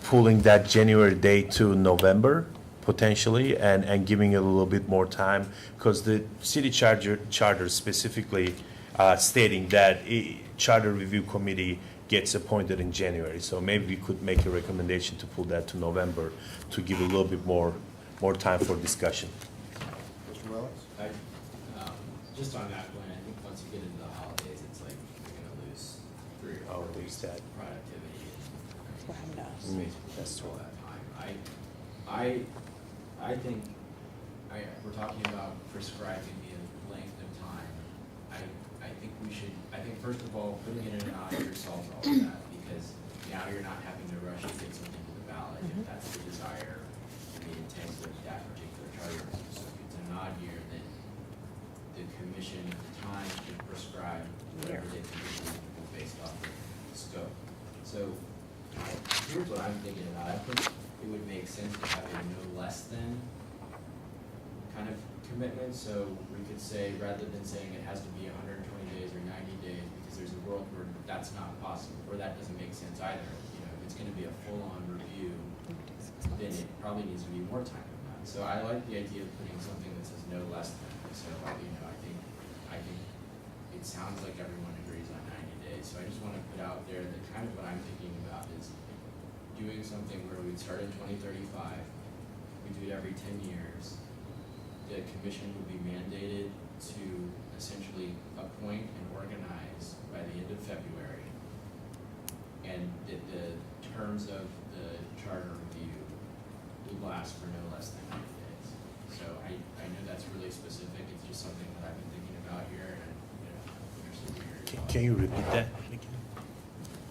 pulling that January date to November potentially, and giving it a little bit more time, because the city charter specifically stating that charter review committee gets appointed in January. So maybe we could make a recommendation to pull that to November to give a little bit more time for discussion. Mr. Willis? Just on that point, I think once you get into the holidays, it's like you're gonna lose 3 or 4 weeks of productivity and space for all that time. I think, we're talking about prescribing the length of time. I think first of all, putting it in an odd year solves all of that, because now you're not having to rush to get something to the ballot if that's the desire and the intent of that particular charter. So if it's an odd year, then the commission at the time should prescribe whatever they think is reasonable based off of the scope. So here's what I'm thinking about. I think it would make sense to have a no less than kind of commitment. So we could say, rather than saying it has to be 120 days or 90 days, because there's a world where that's not possible, or that doesn't make sense either. If it's gonna be a full-on review, then it probably needs to be more time than that. So I like the idea of putting something that says no less than. So, I think it sounds like everyone agrees on 90 days. So I just wanna put out there that kind of what I'm thinking about is doing something where we'd start in 2035, we do it every 10 years. The commission would be mandated to essentially appoint and organize by the end of February. And the terms of the charter review would last for no less than 90 days. So I know that's really specific, it's just something that I've been thinking about here, and, I'm interested to hear your thoughts. Can you repeat that?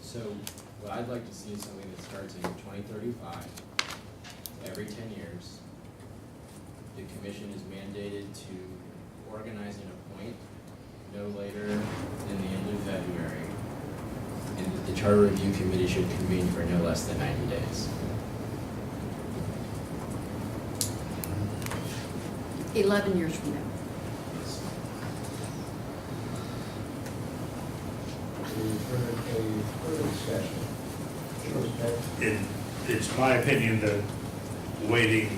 So what I'd like to see is something that starts in 2035, every 10 years. The commission is mandated to organize and appoint no later than the end of February. And that the charter review committee should convene for no less than 90 days. 11 years from now. Further discussion? It's my opinion that waiting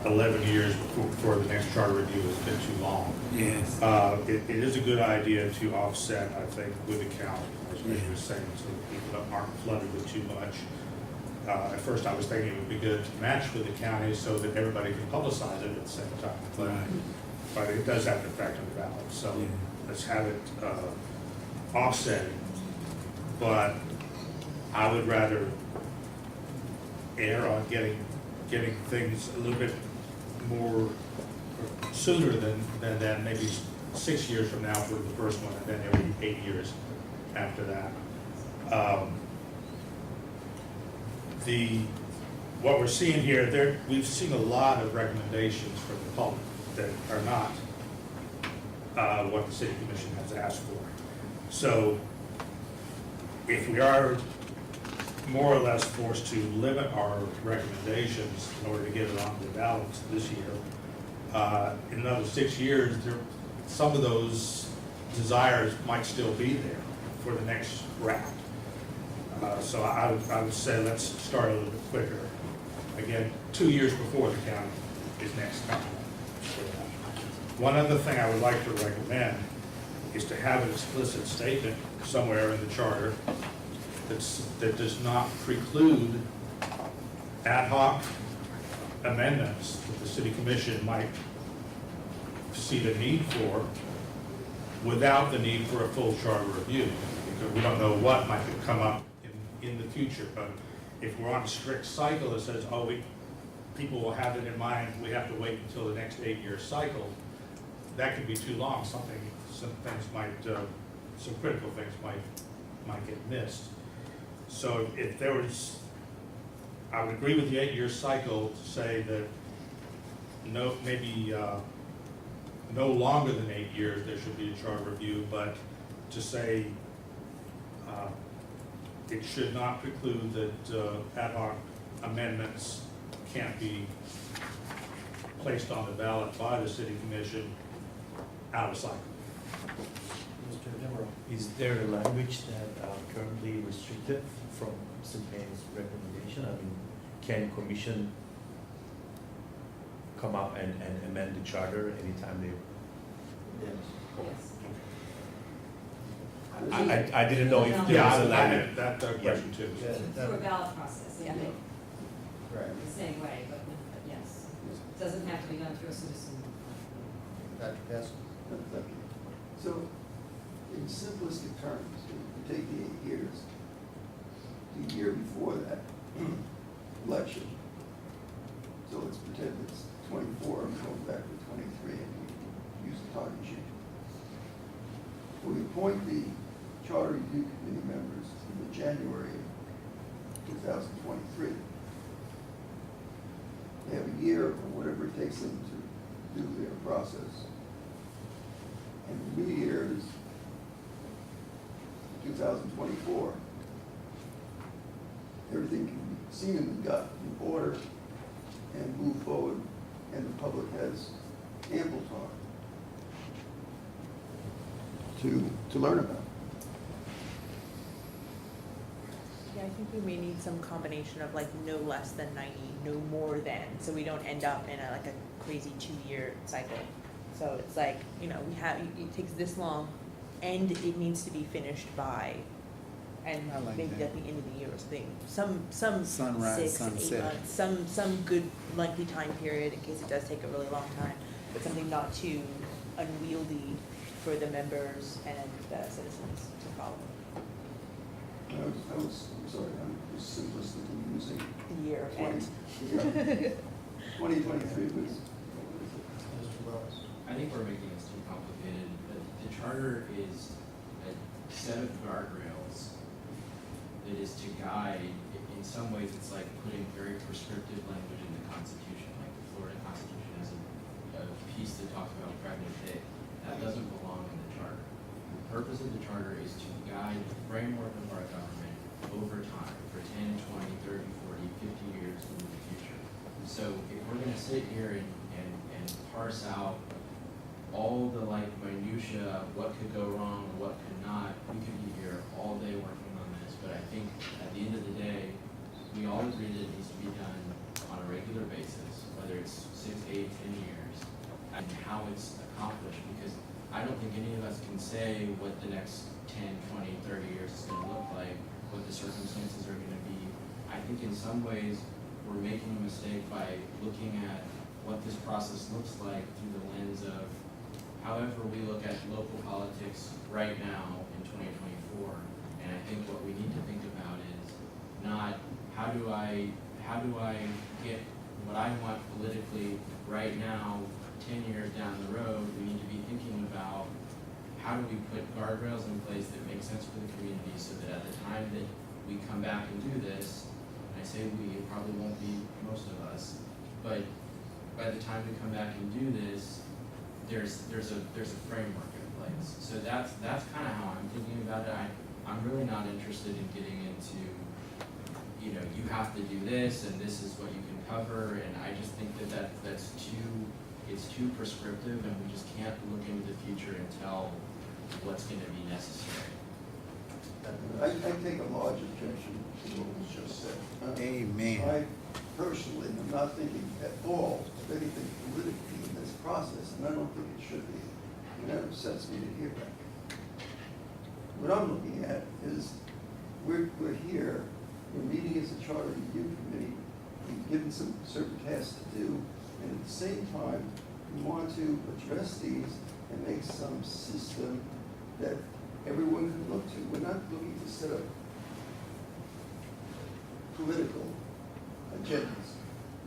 11 years for the next charter review has been too long. Yes. It is a good idea to offset, I think, with the county, as you were saying, so that people aren't flooded with too much. At first, I was thinking it would be good to match with the county so that everybody can publicize it at the same time. But it does have an effect on the ballot, so let's have it offsetting. But I would rather err on getting things a little bit more sooner than maybe 6 years from now for the first one, and then every 8 years after that. What we're seeing here, we've seen a lot of recommendations from the public that are not what the city commission has asked for. So if we are more or less forced to limit our recommendations in order to get it on the ballot this year, in another 6 years, some of those desires might still be there for the next round. So I would say let's start a little bit quicker. Again, 2 years before the county is next time. One other thing I would like to recommend is to have an explicit statement somewhere in the charter that does not preclude ad hoc amendments that the city commission might see the need for without the need for a full charter review, because we don't know what might come up in the future. But if we're on a strict cycle that says, people will have it in mind, we have to wait until the next 8-year cycle, that could be too long. Some critical things might get missed. So if there was, I would agree with the 8-year cycle to say that maybe no longer than 8 years there should be a charter review, but to say it should not preclude that ad hoc amendments can't be placed on the ballot by the city commission out of cycle. Mr. Demerol, is there a language that currently restricted from St. recommendation? I mean, can commission come up and amend the charter anytime they? Yes. I didn't know if there was a language. That question too. For a ballot process, I think, Right. the same way, but yes. It doesn't have to be done through a citizen. Dr. Kessler? So, in simplistic terms, if you take the 8 years, the year before that election, so let's pretend it's 24, I'm going back to 23, and we use the time machine. We appoint the charter review committee members in the January of 2023. They have a year or whatever it takes them to do their process. And the new year is 2024. Everything can be seemingly got in order and move forward, and the public has ample time to learn about it. Yeah, I think We may need some combination of like no less than 90, no more than, so we don't end up in like a crazy 2-year cycle. So it's like, you know, it takes this long and it needs to be finished by, and I like maybe that. at the end of the year or something. Some Sunrise, 6, 8 sunset. months, some good lengthy time period in case it does take a really long time, but something not too unwieldy for the members and the citizens to follow. I'm sorry, I'm just simplistically using The year of end. 2023 was. Mr. Wells? I think we're making this too complicated. The charter is a set of guardrails that is to guide, in some ways, it's like putting very prescriptive language in the Constitution, like the Florida Constitution has a piece that talks about pregnant pay. That doesn't belong in the charter. The purpose of the charter is to guide the framework of our government over time, for 10, 20, 30, 40, 50 years into the future. So if we're gonna sit here and parse out all the like minutia of what could go wrong or what could not, we could be here all day working on this. But I think at the end of the day, we all agree that it needs to be done on a regular basis, whether it's 6, 8, 10 years, and how it's accomplished, because I don't think any of us can say what the next 10, 20, 30 years is gonna look like, what the circumstances are gonna be. I think in some ways, we're making a mistake by looking at what this process looks like through the lens of however we look at local politics right now in 2024. And I think what we need to think about is not how do I get what I want politically right now, 10 years down the road. We need to be thinking about how do we put guardrails in place that make sense for the community so that at the time that we come back and do this, and I say we, it probably won't be most of us, but by the time we come back and do this, there's a framework in place. So that's kind of how I'm thinking about it. I'm really not interested in getting into, you know, you have to do this and this is what you can cover, and I just think that's too prescriptive, and we just can't look into the future and tell what's going to be necessary. I take a large objection to what was just said. Amen. I personally am not thinking at all of anything politically in this process, and I don't think it should be. It never upsets me to hear that. What I'm looking at is we're here, we're meeting as a charter review committee, we've given some certain tasks to do, and at the same time, we want to address these and make some system that everyone can look to. We're not looking to set up political agendas.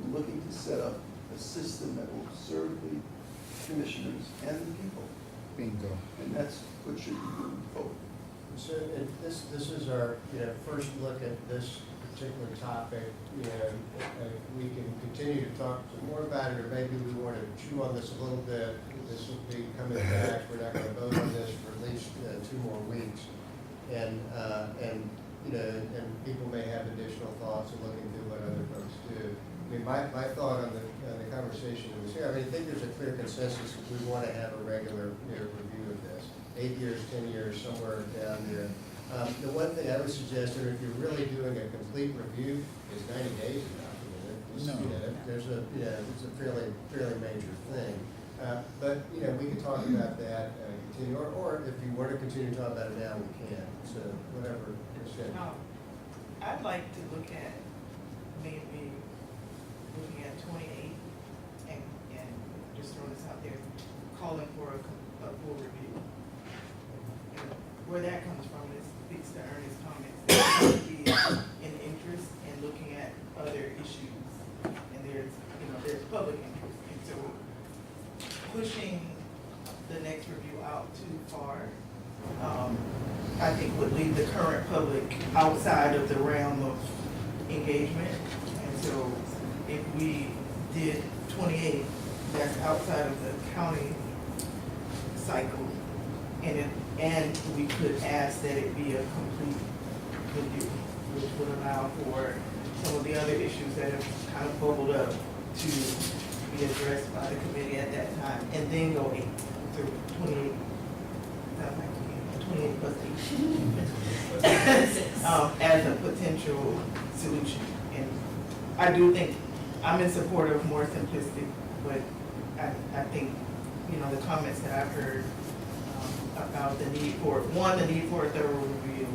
We're looking to set up a system that will serve the commissioners and the people. Bingo. And that's what should be moving forward. So this is our, first look at this particular topic. We can continue to talk some more about it, or maybe we want to chew on this a little bit. This will be coming back. We're not going to vote on this for at least 2 more weeks. And people may have additional thoughts and look into what other folks do. I mean, my thought on the conversation that was here, I think there's a clear consensus that we want to have a regular review of this. 8 years, 10 years, somewhere down there. The one thing I would suggest, or if you're really doing a complete review, is 90 days enough. It's a fairly major thing. But we can talk about that, continue, or if you want to continue to talk about it now, we can. So whatever is good. I'd like to look at maybe looking at 28 and just throw this out there, calling for a full review. And where that comes from is speaks to Ernest's comments. There would be an interest in looking at other issues, and there's public interest. And so pushing the next review out too far, I think would leave the current public outside of the realm of engagement. And so if we did 28, that's outside of the county cycle, and we could ask that it be a complete review, which would allow for some of the other issues that have kind of bubbled up to be addressed by the committee at that time, and then go through 28. 28 plus 8, as a potential solution. And I do think, I'm in support of more simplistic, but I think, you know, the comments that I've heard about the need for, one, the need for a thorough review,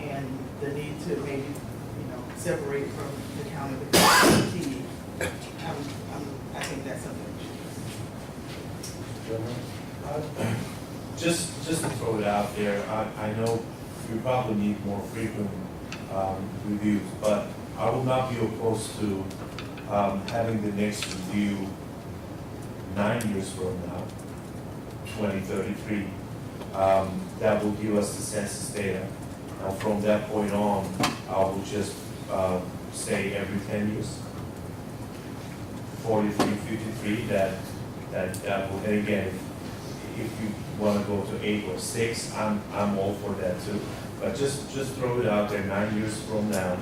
and the need to maybe, you know, separate from the accountability. I think that's something we should. Just to throw it out there, I know we probably need more frequent reviews, but I will not be opposed to having the next review 9 years from now, 2033. That will give us the census data. And from that point on, I will just say every 10 years. 43, 53, that will, and again, if you want to go to 8 or 6, I'm all for that too. But just throw it out there, 9 years from now,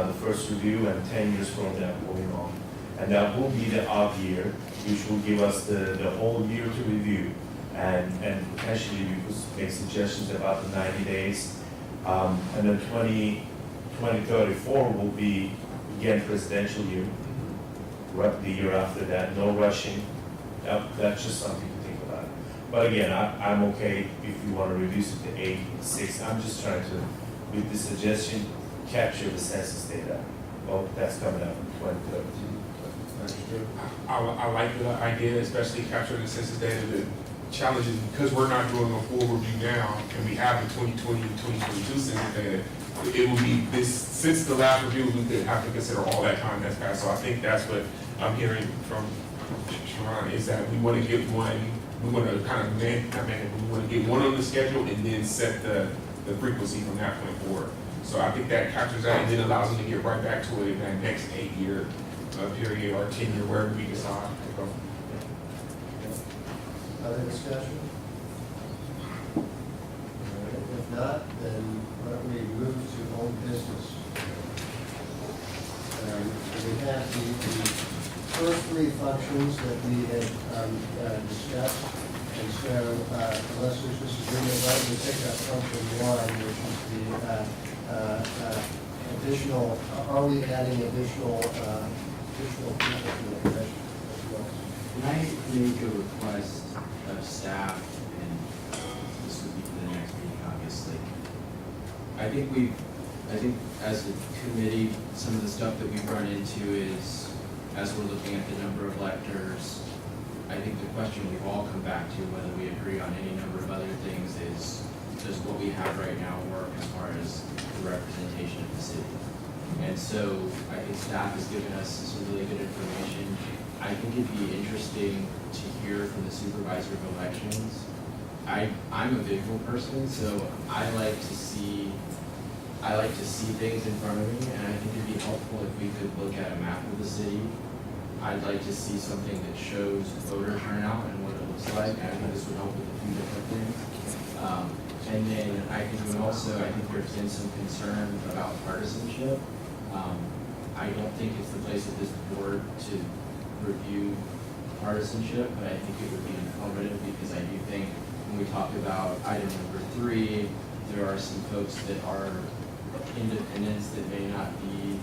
the first review, and 10 years from that going on. And that will be the odd year, which will give us the whole year to review. And potentially we could make suggestions about the 90 days. And then 2034 will be, again, presidential year. The year after that, no rushing. That's just something to think about. But again, I'm okay if you want to reduce it to 8, 6. I'm just trying to, with the suggestion, capture the census data. Well, that's coming up in 2032. I like the idea, especially capturing the census data. The challenge is because we're not doing a full review now, and we have the 2020 and 2022 census data, it will be this, since the last review, we could have to consider all that time that's passed. So I think that's what I'm hearing from Sharon, is that we want to get one, we want to kind of we want to get one on the schedule and then set the frequency from that point forward. So I think that captures that and then allows them to get right back to it in that next 8-year period or 10-year, wherever we decide to go. Other discussion? All right, if not, then why don't we move to old business? We have the first 3 functions that we had discussed. And so unless there's disagreement, why don't we take up function 1, which is the additional, are we adding additional people to the commission as well? Can I make a request of staff, and this would be for the next meeting, obviously? I think as a committee, some of the stuff that we've run into is, as we're looking at the number of electors, I think the question we've all come back to, whether we agree on any number of other things, is does what we have right now work as far as the representation of the city? And so I think staff has given us some really good information. I think it'd be interesting to hear from the supervisor of elections. I'm a visual person, so I like to see things in front of me, and I think it'd be helpful if we could look at a map of the city. I'd like to see something that shows voter turnout and what it looks like, and I think this would help with a few different things. And then I think there's been some concern about partisanship. I don't think it's the place of this board to review partisanship, but I think it would be informative because I do think when we talk about item number 3, there are some folks that are independents that may not be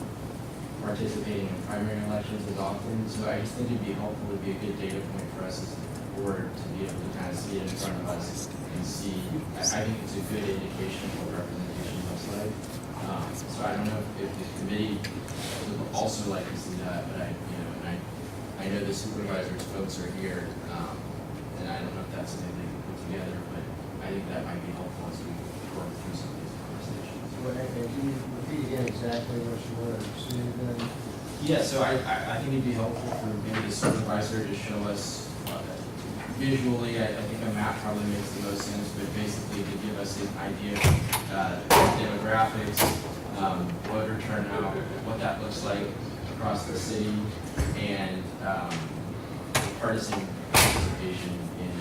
participating in primary elections as often. So I just think it'd be helpful, it'd be a good data point for us as a board to be able to kind of see it in front of us and see. I think it's a good indication of what representation looks like. So I don't know if the committee would also like to see that, but I know the supervisors folks are here, and I don't know if that's something they can put together, but I think that might be helpful as we work through some of these conversations. Well, can you repeat again exactly what you wanted to see then? Yeah, so I think it'd be helpful for maybe the supervisor to show us visually. I think a map probably makes the most sense, but basically to give us an idea of demographics, voter turnout, what that looks like across the city, and partisan participation in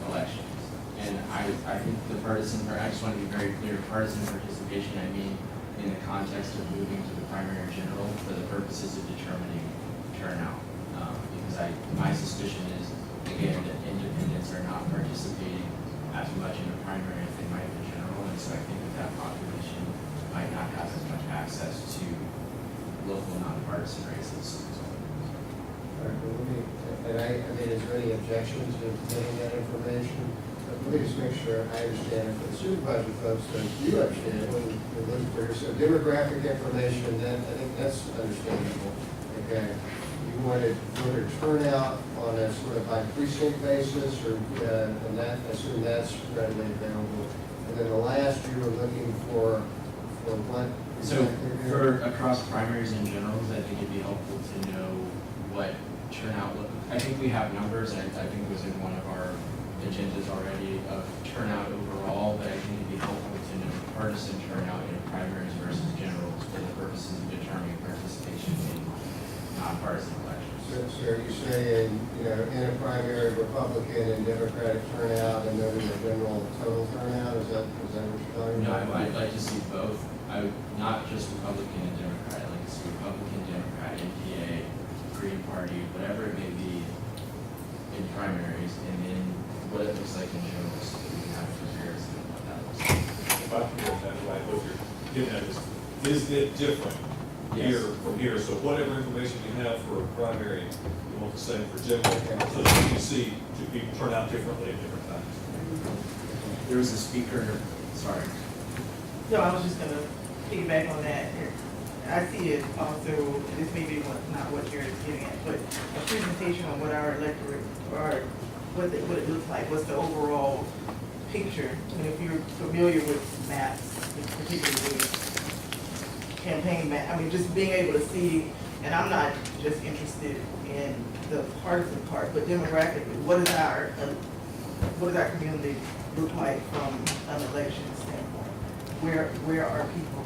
elections. And I think the partisan, I just want to be very clear, partisan participation, I mean in the context of moving to the primary general for the purposes of determining turnout. Because my suspicion is, again, that independents are not participating as much in a primary as they might in a general, and so I think that population might not have as much access to local nonpartisan races. All right, well, I mean, is there any objection to getting that information? Let me just make sure I understand it. For the supervisor folks, do you understand when you look for so demographic information, then I think that's understandable. Okay. You wanted turnout on a sort of by precinct basis, or and that I assume that's readily available. And then the last you were looking for what? So for across primaries and generals, I think it'd be helpful to know what turnout look. I think we have numbers, and I think it was in one of our agendas already of turnout overall, but I think it'd be helpful to know partisan turnout in primaries versus generals for the purposes of determining participation in nonpartisan elections. So are you saying, in a primary Republican and Democratic turnout, and then in the general total turnout? Is that what you're talking No, about? I'd like to see both. I would not just Republican and Democrat. I'd like to see Republican, Democrat, NPA, Green Party, whatever it may be in primaries, and then what it looks like in generals, so we can have a comparison of what that looks like. If I can get that right, what you're getting at is it different here from here? So whatever information you have for a primary, you want the same for general, so that you can see two people turn out differently at different times. There was a speaker, sorry. No, I was just gonna piggyback on that. I see it also, this may be not what you're getting at, but a presentation on what our electorate, or what it looks like, what's the overall picture. And if you're familiar with maps, particularly campaign map, I mean, just being able to see, and I'm not just interested in the partisan part, but demographically, what does our community look like from an election standpoint? Where are people?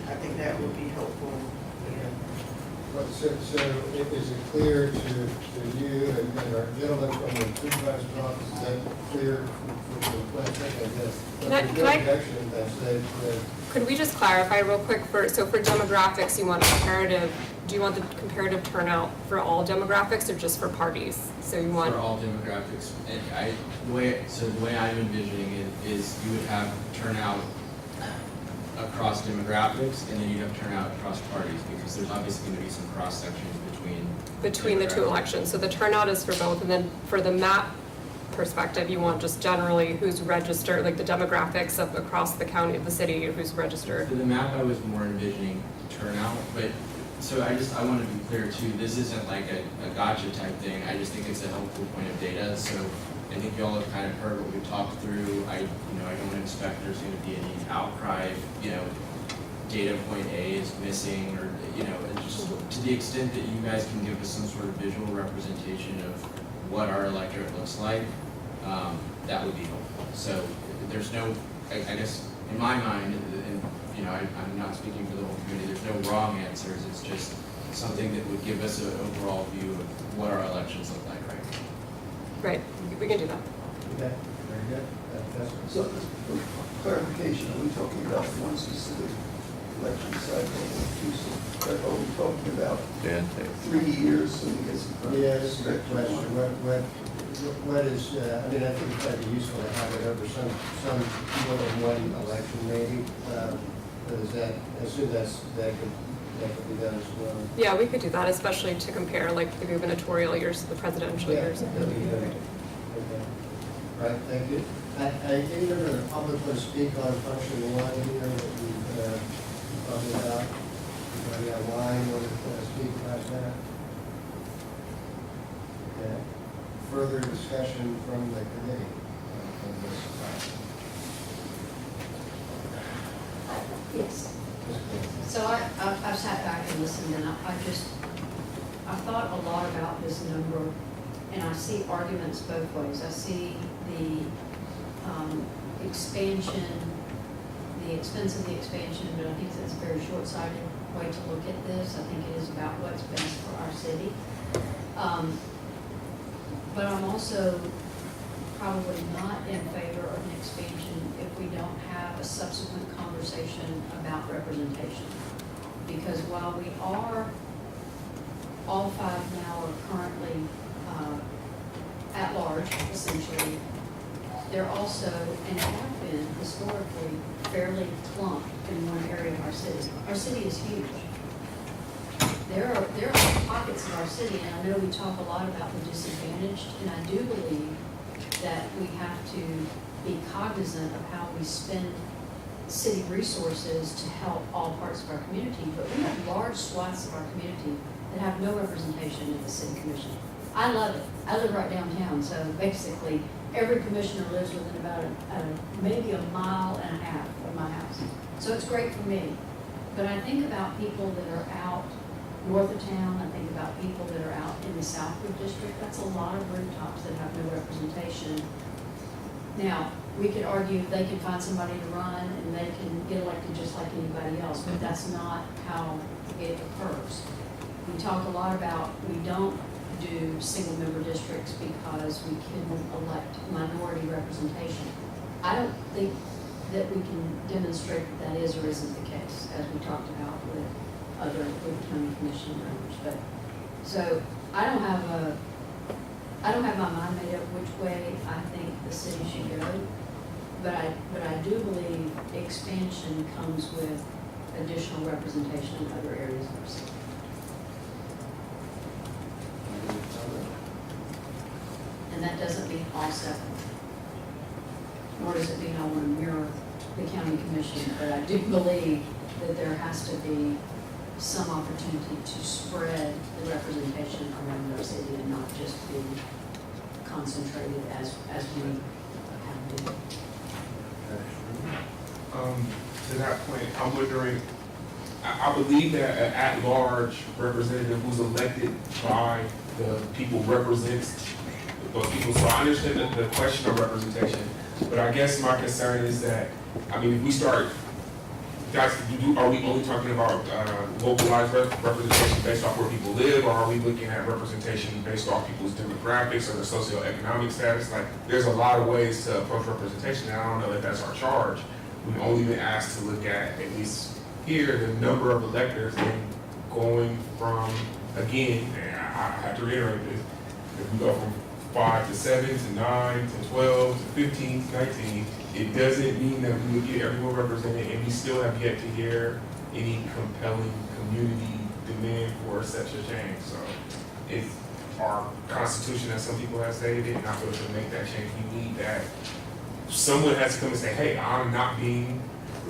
I think that would be helpful. So is it clear to you and our gentleman from the supervisor's office, is that clear for the question? Can I- Could we just clarify real quick so for demographics, you want do you want the comparative turnout for all demographics or just for parties? So you want. For all demographics, and the way I'm envisioning it is you would have turnout across demographics, and then you'd have turnout across parties, because there's obviously going to be some cross sections between the two elections. So the turnout is for both, and then for the map perspective, you want just generally who's registered, like the demographics of across the county of the city, who's registered. For the map, I was more envisioning turnout, but so I want to be clear too. This isn't like a gotcha type thing. I just think it's a helpful point of data. So I think y'all have kind of heard what we've talked through. I don't expect there's going to be any outcry. Data point A is missing, or and just to the extent that you guys can give us some sort of visual representation of what our electorate looks like, that would be helpful. So there's no, I guess in my mind, and I'm not speaking for the whole community, there's no wrong answers. It's just something that would give us an overall view of what our elections look like right now. Right, we can do that. Okay, very good. So, for clarification, are we talking about one specific election cycle, or are we talking about 3 years, so we get some? Yeah, that's a good question. What is, I mean, I think it might be useful to have it over some more than one election maybe. Is that, I assume that could be done as well. Yeah, we could do that, especially to compare like the gubernatorial years, the presidential years. That'd be good. Okay. All right, thank you. I think we're going to public want to speak on function one here that we've talking about. Anybody online want to speak about that? Okay. Further discussion from the committee on this topic? Yes. So I've sat back and listened, and I thought a lot about this number, and I see arguments both ways. I see the expansion, the expense of the expansion, but I think that's a very short-sighted way to look at this. I think it is about what's best for our city. But I'm also probably not in favor of an expansion if we don't have a subsequent conversation about representation. Because while we are, all five now are currently at large, essentially, they're also, and have been historically, fairly clumped in one area of our city. Our city is huge. There are pockets of our city, and I know we talk a lot about the disadvantaged, and I do believe that we have to be cognizant of how we spend city resources to help all parts of our community, but we have large swaths of our community that have no representation in the city commission. I love it. I live right downtown, so basically, every commissioner lives within about maybe a mile and a half of my house. So it's great for me. But I think about people that are out north of town, I think about people that are out in the Southwood district. That's a lot of rooftops that have no representation. Now, we could argue they can find somebody to run and they can get elected just like anybody else, but that's not how it occurs. We talk a lot about we don't do single member districts because we couldn't elect minority representation. I don't think that we can demonstrate that is or isn't the case, as we talked about with other county commission members. But so I don't have my mind made up which way I think the city should go. But I do believe expansion comes with additional representation in other areas of our city. And that doesn't mean all seven. Nor does it mean I want to mirror the county commission, but I do believe that there has to be some opportunity to spread the representation around our city and not just be concentrated as we have been. To that point, I'm wondering, I believe that an at-large representative who's elected by the people represents those people. So I understand the question of representation, but I guess my concern is that, I mean, if we start, guys, are we only talking about localized representation based off where people live, or are we looking at representation based off people's demographics or their socioeconomic status? Like, there's a lot of ways to approach representation, and I don't know if that's our charge. We've only been asked to look at least here, the number of electors and going from, again, and I have to reiterate this, if we go from 5 to 7 to 9 to 12 to 15 to 19, it doesn't mean that we would get everyone represented, and we still have yet to hear any compelling community demand for such a change. So if our constitution, as some people have stated it, not going to make that change, we need that. Someone has to come and say, hey, I'm not being,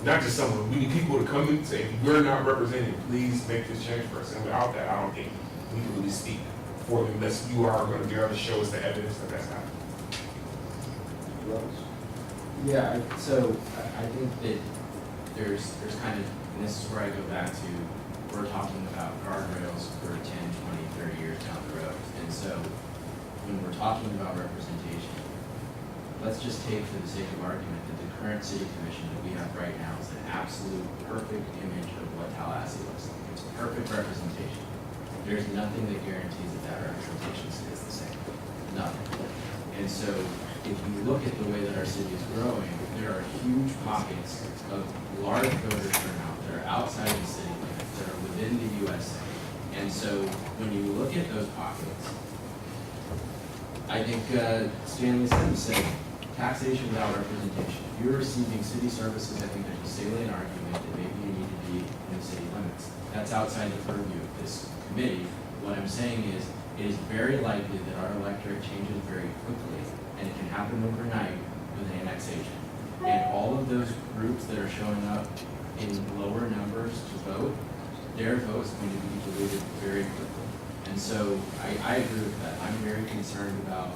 not just someone, we need people to come and say, we're not represented, please make this change for us. And without that, I don't think we can really speak for them unless you are going to be able to show us the evidence that that's happening. Yeah, so I think that there's kind of, and this is where I go back to, we're talking about guardrails for 10, 20, 30 years down the road. And so when we're talking about representation, let's just take for the sake of argument that the current city commission that we have right now is an absolute perfect image of what Tallahassee looks like. It's perfect representation. There's nothing that guarantees that representation stays the same. Nothing. And so if you look at the way that our city is growing, there are huge pockets of large voter turnout that are outside of the city limits, that are within the USA. And so when you look at those pockets, I think Stanley said taxation without representation. If you're receiving city services, I think there's a salient argument that maybe you need to be in the city limits. That's outside the purview of this committee. What I'm saying is, it is very likely that our electorate changes very quickly, and it can happen overnight with annexation. And all of those groups that are showing up in lower numbers to vote, their vote is going to be diluted very quickly. And so I agree with that. I'm very concerned about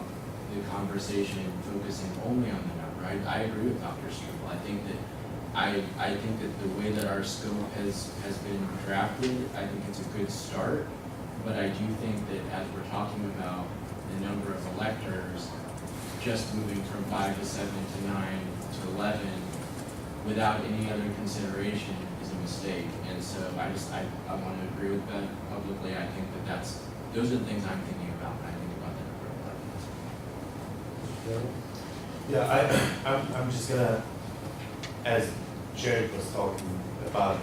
the conversation focusing only on the number. I agree with Dr. Struble. I think that the way that our scope has been drafted, I think it's a good start. But I do think that as we're talking about the number of electors, just moving from 5 to 7 to 9 to 11 without any other consideration is a mistake. And so I want to agree with that publicly. I think that those are the things I'm thinking about when I think about the number of electors. Yeah, I'm just gonna, as Jared was talking about,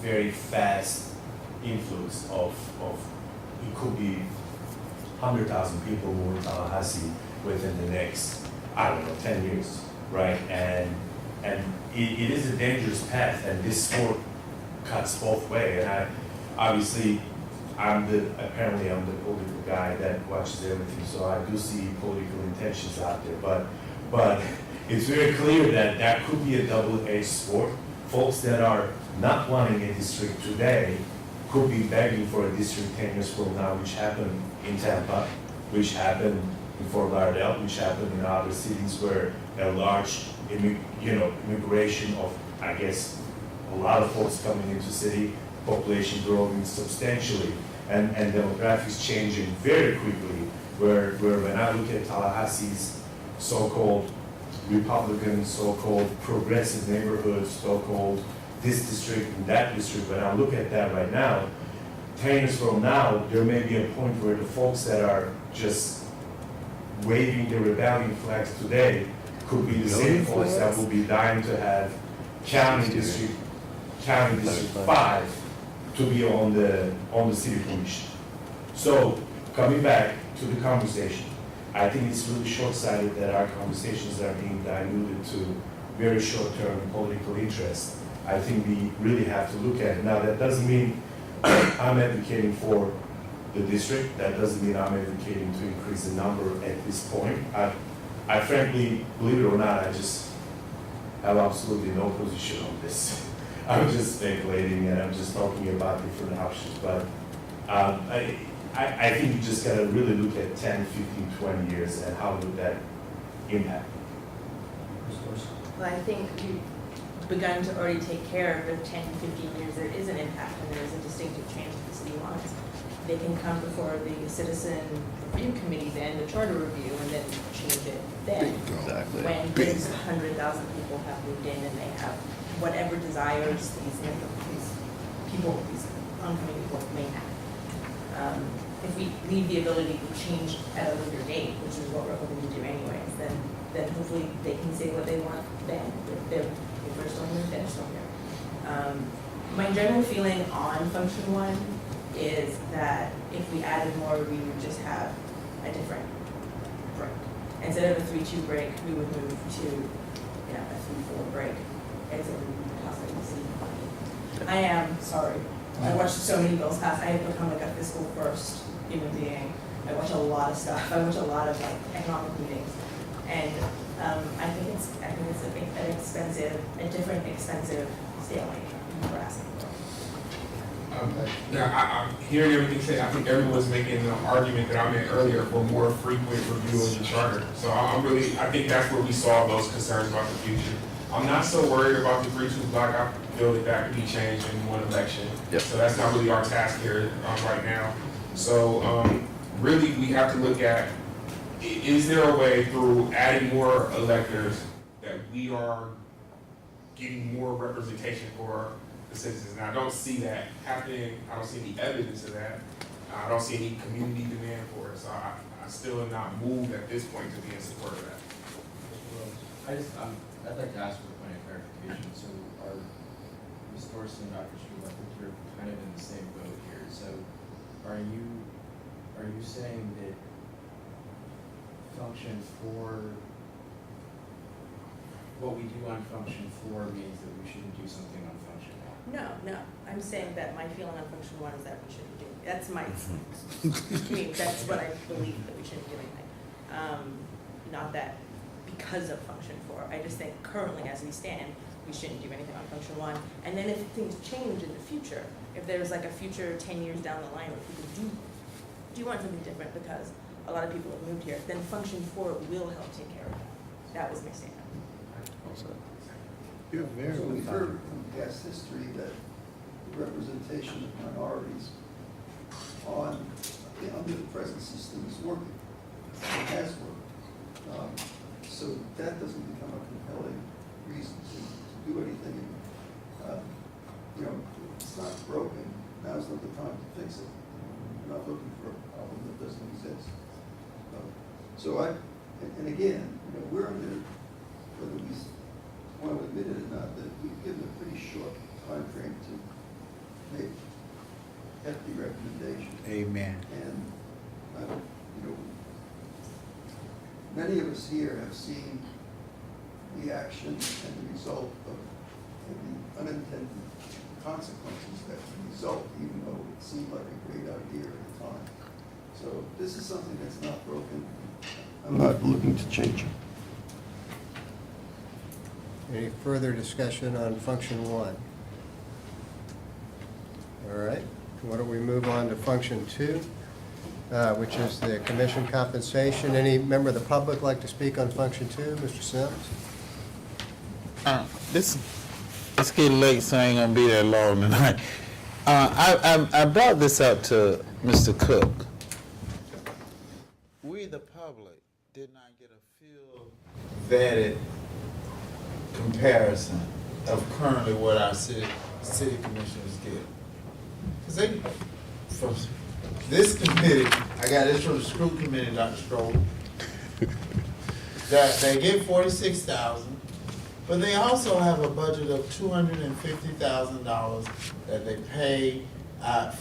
very fast influx of it could be 100,000 people moving to Tallahassee within the next I don't know, 10 years, right? And it is a dangerous path, and this sport cuts both ways. And obviously, apparently I'm the political guy that watches everything, so I do see political intentions out there. But it's very clear that that could be a double-edged sport. Folks that are not wanting a district today could be begging for a district 10 years from now, which happened in Tampa, which happened in Fort Lauderdale, which happened in other cities where a large immigration of, I guess, a lot of folks coming into city, population growing substantially, and demographics changing very quickly, where when I look at Tallahassee's so-called Republican, so-called progressive neighborhoods, so-called this district and that district, when I look at that right now, 10 years from now, there may be a point where the folks that are just waving the rebellion flags today could be the same folks that will be dying to have county district 5 to be on the city commission. So coming back to the conversation, I think it's really short-sighted that our conversations are being diluted to very short-term political interest. I think we really have to look at it. Now, that doesn't mean I'm advocating for the district. That doesn't mean I'm advocating to increase the number at this point. I frankly, believe it or not, I just have absolutely no position on this. I'm just speculating and I'm just talking about different options. But I think you just got to really look at 10, 15, 20 years and how would that impact. Well, I think we've begun to already take care of the 10, 15 years. There is an impact and there is a distinctive change that the city wants. They can come before the citizen review committee then, the charter review, and then change it then. Exactly. When these 100,000 people have moved in and they have whatever desires these people, these oncoming people may have. If we leave the ability to change at a later date, which is what we're hoping to do anyways, then hopefully they can say what they want then, if they're still here, they're still here. My general feeling on function 1 is that if we added more, we would just have a different break. Instead of a 3-2 break, we would move to a 3-4 break. Except we would possibly see. I am sorry. I watched so many bills pass. I have become like a fiscal first human being. I watch a lot of stuff. I watch a lot of economic meetings, and I think it's a different expensive stalemate we're asking for. I'm hearing everything said. I think everyone's making the argument that I made earlier for more frequent review of the charter. So I think that's where we solve those concerns about the future. I'm not so worried about the 3-2 block. I feel that could be changed in one election. Yep. So that's not really our task here right now. So really we have to look at, is there a way through adding more electors that we are getting more representation for the citizens? And I don't see that happening. I don't see any evidence of that. I don't see any community demand for it. So I still am not moved at this point to be in support of that. I'd like to ask for a point of clarification. So Ms. Thorson, Dr. Schuler, I think you're kind of in the same boat here. So are you saying that function 4, what we do on function 4 means that we shouldn't do something on function 1? No. I'm saying that my feeling on function 1 is that we shouldn't do. That's my. That's what I believe, that we shouldn't do anything. Not that because of function 4. I just think currently as we stand, we shouldn't do anything on function 1. And then if things change in the future, if there's like a future 10 years down the line where people do want something different because a lot of people have moved here, then function 4 will help take care of that. That was my statement. You're very so we've heard from past history that the representation of minorities under the present system is working. It has worked. So that doesn't become a compelling reason to do anything. It's not broken. Now's not the time to fix it. We're not looking for a problem that doesn't exist. And again, we're under, whether we want to admit it or not, that we've given a pretty short time frame to make hefty recommendations. Amen. And many of us here have seen the action and the result of the unintended consequences that result, even though it seemed like a great idea at the time. So this is something that's not broken. I'm not looking to change it. Any further discussion on function 1? All right, why don't we move on to function 2, which is the commission compensation. Any member of the public like to speak on function 2? Mr. Sims? It's getting late, so I ain't gonna be there long tonight. I brought this up to Mr. Cook. We, the public, did not get a full vetted comparison of currently what our city commissioners get. Because they, from this committee, I got this from the school committee, Dr. Stroll, that they get 46,000, but they also have a budget of $250,000 that they pay out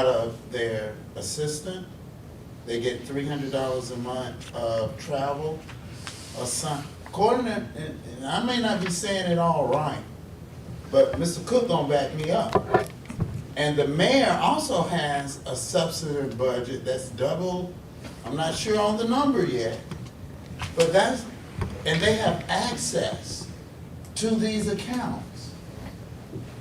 of their assistant. They get $300 a month of travel or something. According to, and I may not be saying it all right, but Mr. Cook gonna back me up. And the mayor also has a substantive budget that's double, I'm not sure on the number yet, but and they have access to these accounts.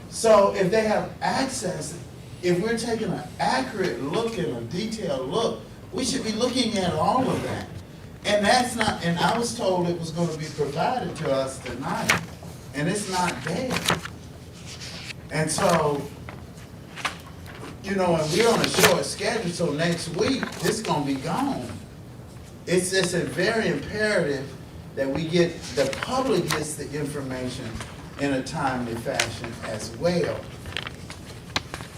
So if they have access, if we're taking an accurate look and a detailed look, we should be looking at all of that. And that's not, and I was told it was going to be provided to us tonight, and it's not there. And so, you know, and we're on a short schedule, so next week, this is going to be gone. It's just a very imperative that we get, the public gets the information in a timely fashion as well.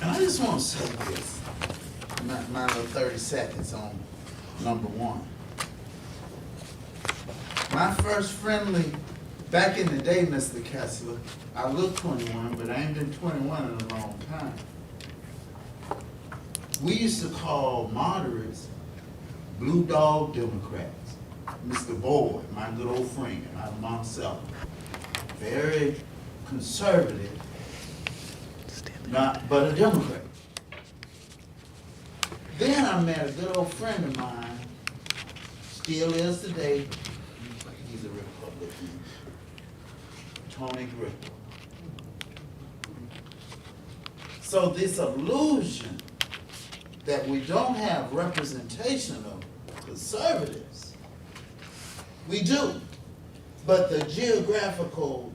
And I just want to say this, my little 30 seconds on number 1. My first friendly, back in the day, Mr. Kessler, I look 21, but I ain't been 21 in a long time. We used to call moderates blue dog Democrats. Mr. Boyd, my good old friend, out of Monticello, very conservative, but a Democrat. Then I met a good old friend of mine, still is today, he's a Republican, Tony Griffin. So this illusion that we don't have representation of conservatives, we do. But the geographical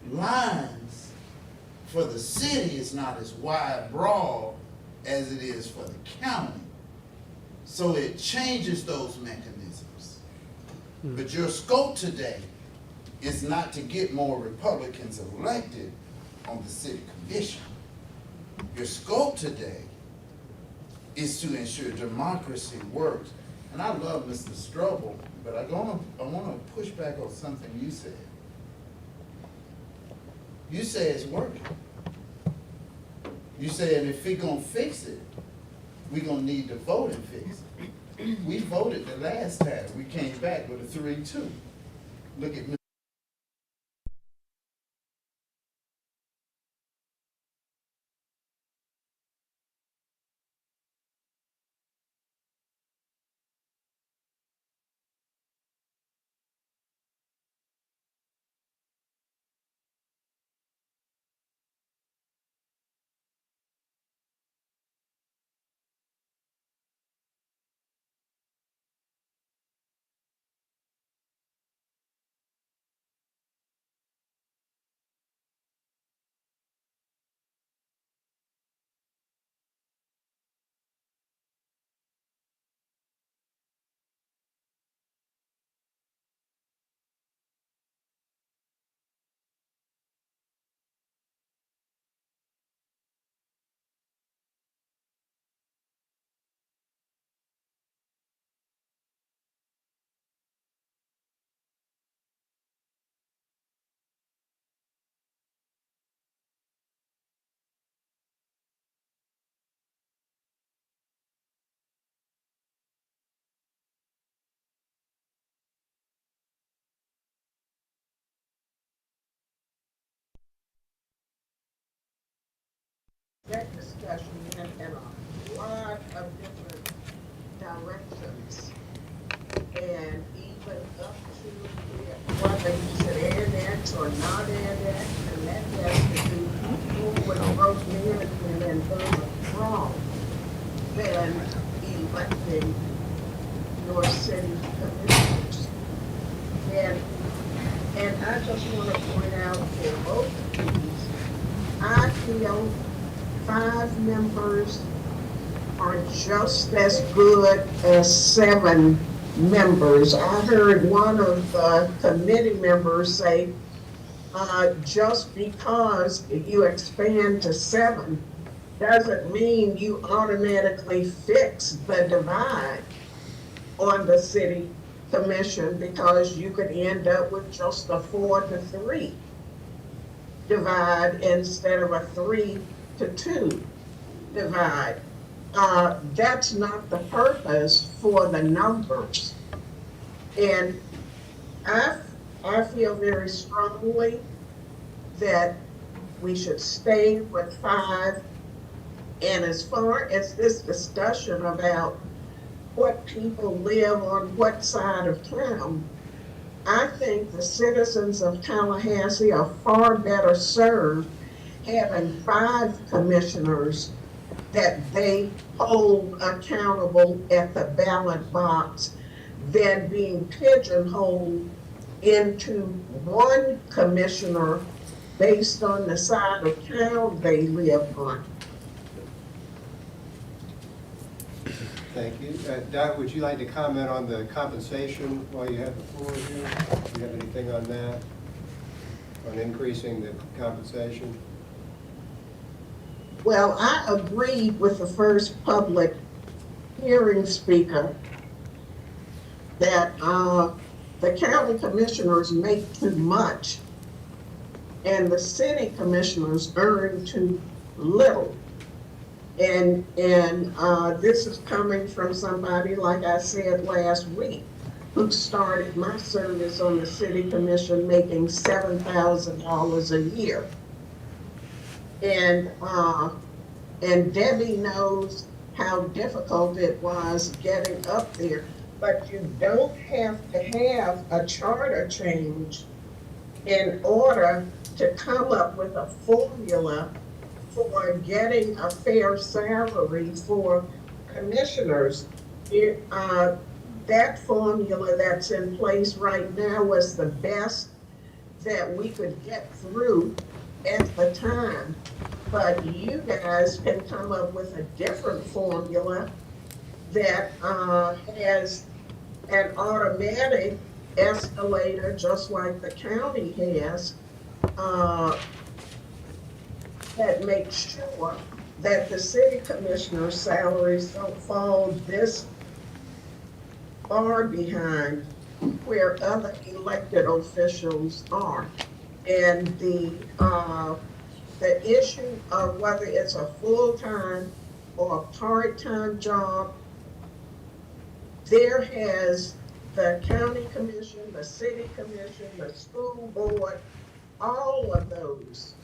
lines for the city is not as wide, broad as it is for the county. So it changes those mechanisms. But your scope today is not to get more Republicans elected on the city commission. Your scope today is to ensure democracy works. And I love Mr. Strobel, but I want to push back on something you said. You say it's working. You said if we're going to fix it, we're going to need to vote and fix it. We voted the last time. We came back with a 3-2. Look at that discussion went in a lot of different directions. And even up to whether you should annex or not annex, and that has to do more with growth management and further wrong than electing your city commissioners. And I just want to point out for both of these, I feel 5 members are just as good as 7 members. I heard one of the committee members say, just because you expand to 7 doesn't mean you automatically fix the divide on the city commission, because you could end up with just a 4-3 divide instead of a 3-2 divide. That's not the purpose for the numbers. And I feel very strongly that we should stay with 5. And as far as this discussion about what people live on what side of town, I think the citizens of Tallahassee are far better served having 5 commissioners that they hold accountable at the ballot box than being pigeonholed into 1 commissioner based on the side of town they live on. Thank you. Doug, would you like to comment on the compensation while you have the floor here? Do you have anything on that? On increasing the compensation? Well, I agreed with the first public hearing speaker that the county commissioners make too much and the city commissioners earn too little. And this is coming from somebody, like I said last week, who started my service on the city commission making $7,000 a year. And Debbie knows how difficult it was getting up there. But you don't have to have a charter change in order to come up with a formula for getting a fair salary for commissioners. That formula that's in place right now was the best that we could get through at the time. But you guys can come up with a different formula that has an automatic escalator, just like the county has, that makes sure that the city commissioner's salaries don't fall this far behind where other elected officials are. And the issue of whether it's a full-time or a part-time job, there has the county commission, the city commission, the school board, all of those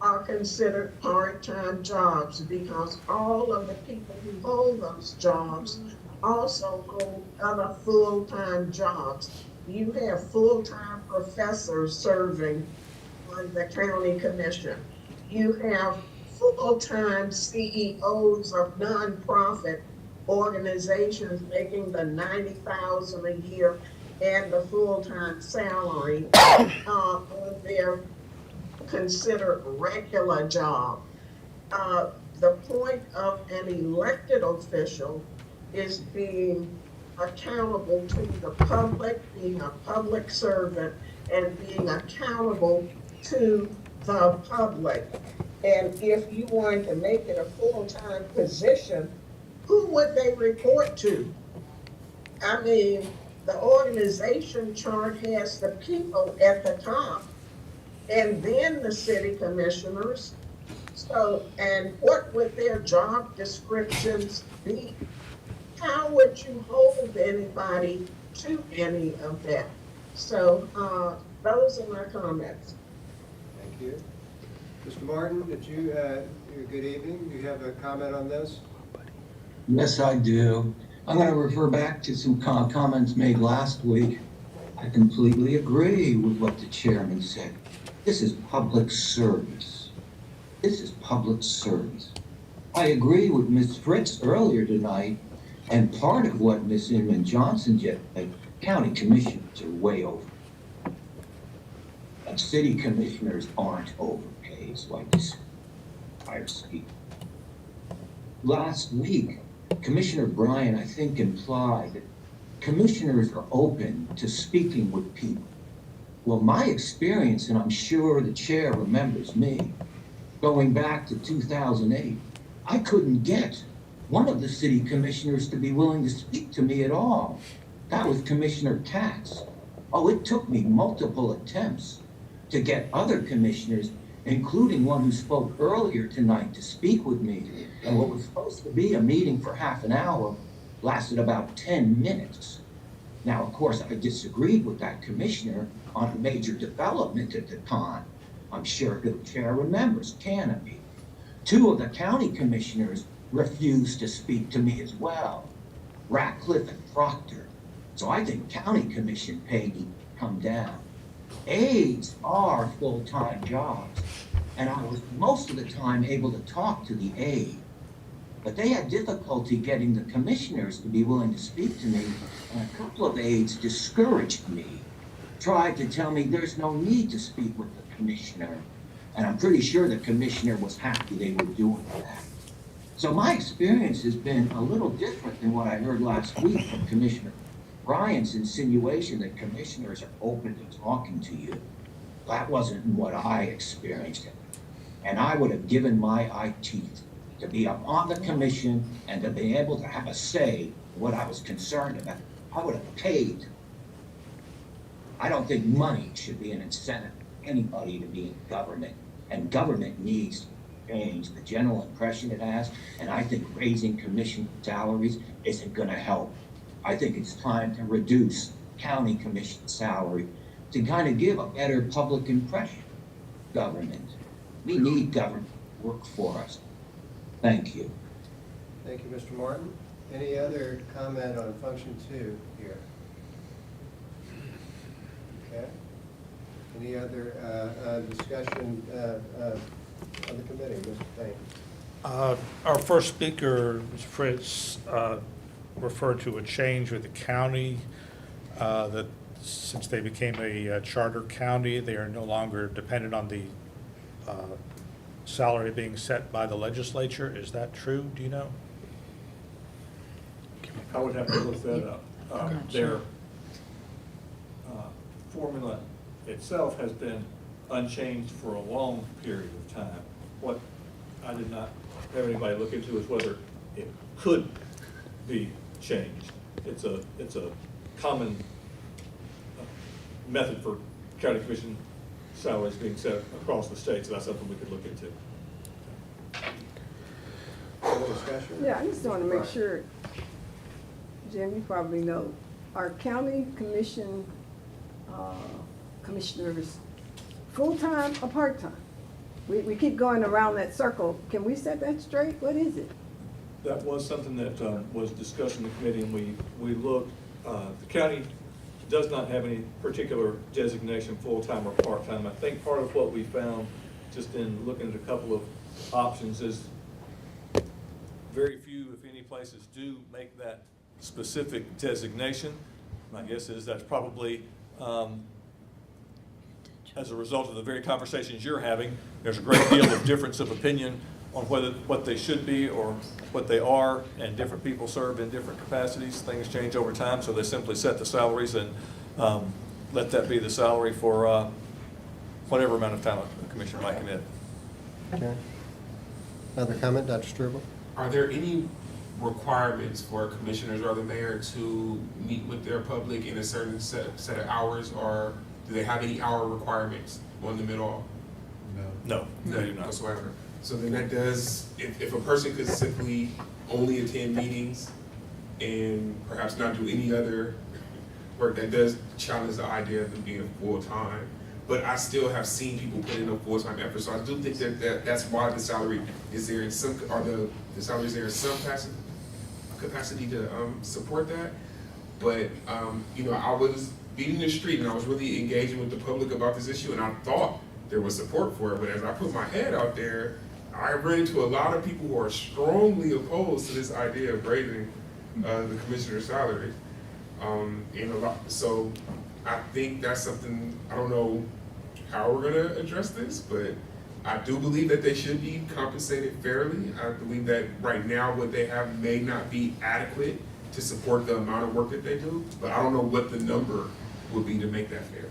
are considered part-time jobs, because all of the people who hold those jobs also hold other full-time jobs. You have full-time professors serving on the county commission. You have full-time CEOs of nonprofit organizations making the $90,000 a year and the full-time salary on their considered regular job. The point of an elected official is being accountable to the public, being a public servant, and being accountable to the public. And if you wanted to make it a full-time position, who would they report to? I mean, the organization chart has the people at the top, and then the city commissioners. So, and what would their job descriptions be? How would you hold anybody to any of that? So, those are my comments. Thank you. Mr. Martin, did you good evening. Do you have a comment on this? Yes, I do. I'm going to refer back to some comments made last week. I completely agree with what the chairman said. This is public service. This is public service. I agree with Ms. Fritz earlier tonight, and part of what Ms. Inman Johnson just said, county commissioners are way over. And city commissioners aren't overpaid, like this entire speak. Last week, Commissioner Bryan, I think, implied that commissioners are open to speaking with people. Well, my experience, and I'm sure the chair remembers me, going back to 2008, I couldn't get one of the city commissioners to be willing to speak to me at all. That was Commissioner Katz. Oh, it took me multiple attempts to get other commissioners, including one who spoke earlier tonight, to speak with me. And what was supposed to be a meeting for half an hour lasted about 10 minutes. Now, of course, I disagreed with that commissioner on a major development at the time. I'm sure the chair remembers Canopy. Two of the county commissioners refused to speak to me as well, Ratcliffe and Proctor. So I think county commission pay need to come down. Aides are full-time jobs, and I was most of the time able to talk to the aide. But they had difficulty getting the commissioners to be willing to speak to me, and a couple of aides discouraged me, tried to tell me there's no need to speak with the commissioner. And I'm pretty sure the commissioner was happy they were doing that. So my experience has been a little different than what I heard last week from Commissioner Bryan's insinuation that commissioners are open to talking to you. That wasn't what I experienced. And I would have given my eye teeth to be up on the commission and to be able to have a say in what I was concerned about. I would have paid. I don't think money should be an incentive for anybody to be in government, and government needs to change the general impression it has, and I think raising commission salaries isn't going to help. I think it's time to reduce county commission salary to kind of give a better public impression of government. We need government to work for us. Thank you. Thank you, Mr. Martin. Any other comment on function 2 here? Okay. Any other discussion of the committee, Mr. Payne? Our first speaker, Ms. Fritz, referred to a change with the county, that since they became a charter county, they are no longer dependent on the salary being set by the legislature. Is that true? Do you know? I would have to look that up. Their formula itself has been unchanged for a long period of time. What I did not have anybody look into is whether it could be changed. It's a common method for county commission salaries being set across the state, so that's something we could look into. Other discussion? Yeah, I just want to make sure, Jim, you probably know, are county commission commissioners full-time or part-time? We keep going around that circle. Can we set that straight? What is it? That was something that was discussed in the committee, and we looked. The county does not have any particular designation, full-time or part-time. I think part of what we found, just in looking at a couple of options, is very few, if any, places do make that specific designation. My guess is that's probably as a result of the very conversations you're having. There's a great deal of difference of opinion on what they should be or what they are, and different people serve in different capacities. Things change over time, so they simply set the salaries and let that be the salary for whatever amount of time a commissioner might commit. Okay. Another comment, Dr. Struble? Are there any requirements for commissioners or the mayor to meet with their public in a certain set of hours, or do they have any hour requirements on them at all? No, they do not. Whatsoever. So then that does, if a person could simply only attend meetings and perhaps not do any other work, that does challenge the idea of them being full-time. but I still have seen people put in a full-time effort. So I do think that's why the salary is there in some, or the salary is there in some capacity to support that. But you know, I was beating the street and I was really engaging with the public about this issue, and I thought there was support for it. But as I put my head out there, I ran into a lot of people who are strongly opposed to this idea of raising the commissioner's salary. And a lot, so I think that's something, I don't know how we're gonna address this, but I do believe that they should be compensated fairly. I believe that right now what they have may not be adequate to support the amount of work that they do, but I don't know what the number would be to make that fair.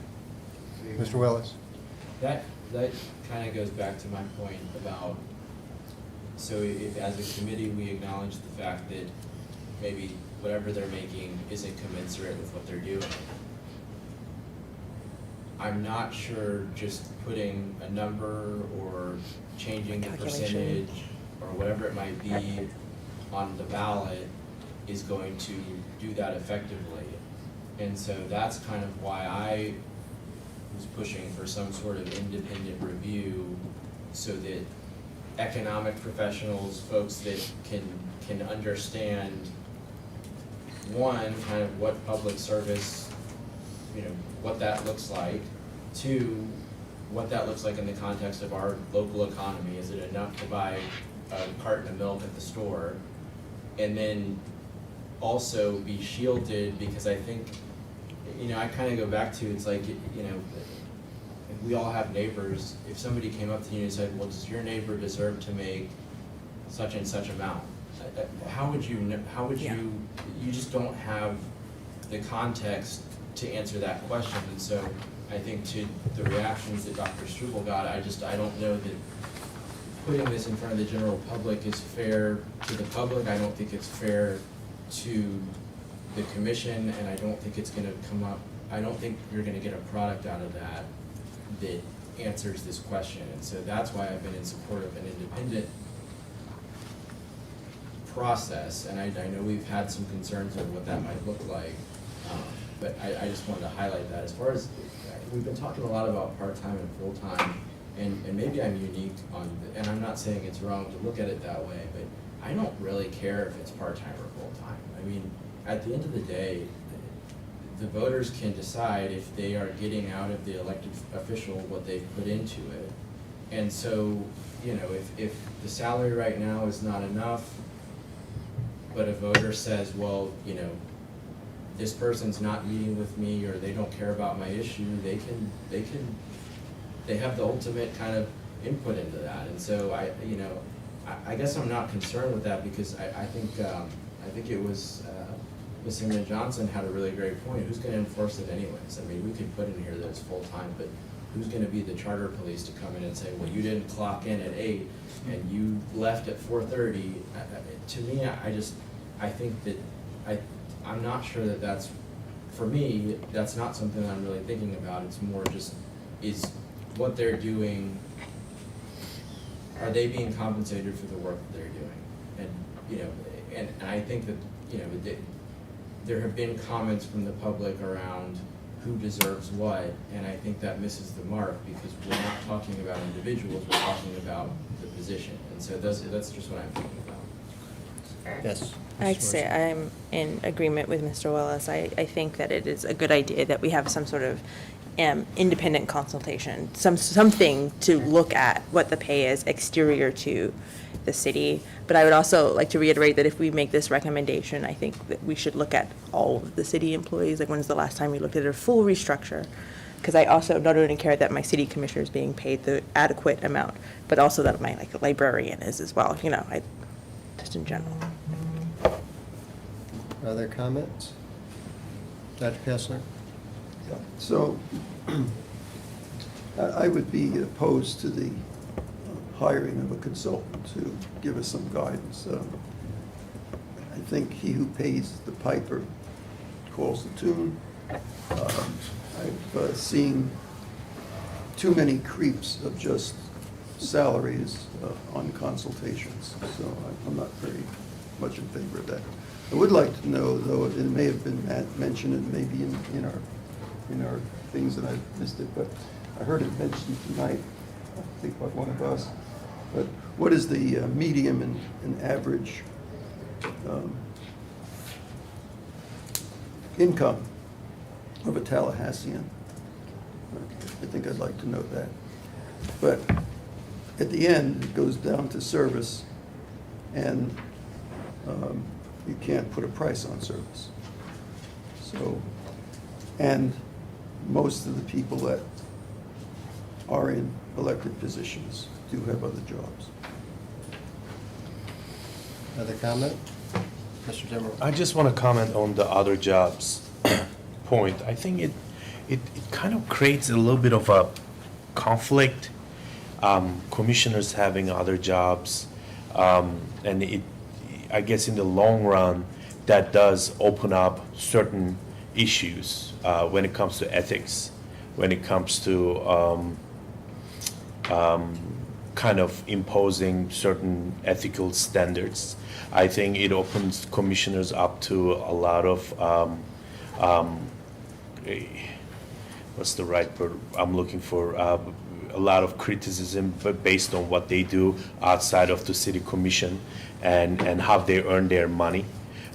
Mr. Willis? That kind of goes back to my point about, so if as a committee we acknowledge the fact that maybe whatever they're making isn't commensurate with what they're doing, I'm not sure just putting a number or changing the percentage or whatever it might be on the ballot is going to do that effectively. And so that's kind of why I was pushing for some sort of independent review so that economic professionals, folks that can understand, one, kind of what public service, you know, what that looks like. Two, what that looks like in the context of our local economy. Is it enough to buy a carton of milk at the store? And then also be shielded, because I think, you know, I kind of go back to, it's like, you know, we all have neighbors. If somebody came up to you and said, well, does your neighbor deserve to make such and such amount? How would you, you just don't have the context to answer that question. And so I think to the reactions that Dr. Struble got, I don't know that putting this in front of the general public is fair to the public. I don't think it's fair to the commission, and I don't think it's gonna come up, I don't think you're gonna get a product out of that that answers this question. And so that's why I've been in support of an independent process, and I know we've had some concerns over what that might look like, but I just wanted to highlight that. As far as, we've been talking a lot about part-time and full-time, and maybe I'm unique on, and I'm not saying it's wrong to look at it that way, but I don't really care if it's part-time or full-time. I mean, at the end of the day, the voters can decide if they are getting out of the elected official what they've put into it. And so, you know, if the salary right now is not enough, but a voter says, well, you know, this person's not meeting with me, or they don't care about my issue, they have the ultimate kind of input into that. And so I guess I'm not concerned with that, because I think it was, Ms. Himmel Johnson had a really great point. Who's gonna enforce it anyways? I mean, we could put in here that it's full-time, but who's gonna be the charter police to come in and say, well, you didn't clock in at 8 and you left at 4:30? To me, I think that, I'm not sure that that's, for me, that's not something that I'm really thinking about. It's more just, is what they're doing, are they being compensated for the work that they're doing? And, you know, and I think that, you know, there have been comments from the public around who deserves what, and I think that misses the mark, because we're not talking about individuals, we're talking about the position. And so that's just what I'm thinking about. Yes. I'd say I'm in agreement with Mr. Willis. I think that it is a good idea that we have some sort of independent consultation, something to look at what the pay is exterior to the city. But I would also like to reiterate that if we make this recommendation, I think that we should look at all of the city employees. Like, when's the last time we looked at a full restructure? Because I also not only care that my city commissioner is being paid the adequate amount, but also that my librarian is as well, you know, just in general. Other comments? Dr. Kessler? So I would be opposed to the hiring of a consultant to give us some guidance. I think he who pays the piper calls the tune. I've seen too many creeps of just salaries on consultations, so I'm not very much in favor of that. I would like to know, though, it may have been mentioned, and maybe in our things that I've missed it, but I heard it mentioned tonight, I think by one of us, but what is the medium and average income of a Tallahassean? I think I'd like to know that. But at the end, it goes down to service, and you can't put a price on service. So, and most of the people that are in elected positions do have other jobs. Other comment? Mr. Zimmer? I just want to comment on the other jobs point. I think it kind of creates a little bit of a conflict. Commissioners having other jobs, and I guess in the long run, that does open up certain issues when it comes to ethics, when it comes to kind of imposing certain ethical standards. I think it opens commissioners up to a lot of what's the right word I'm looking for? A lot of criticism, but based on what they do outside of the city commission and how they earn their money,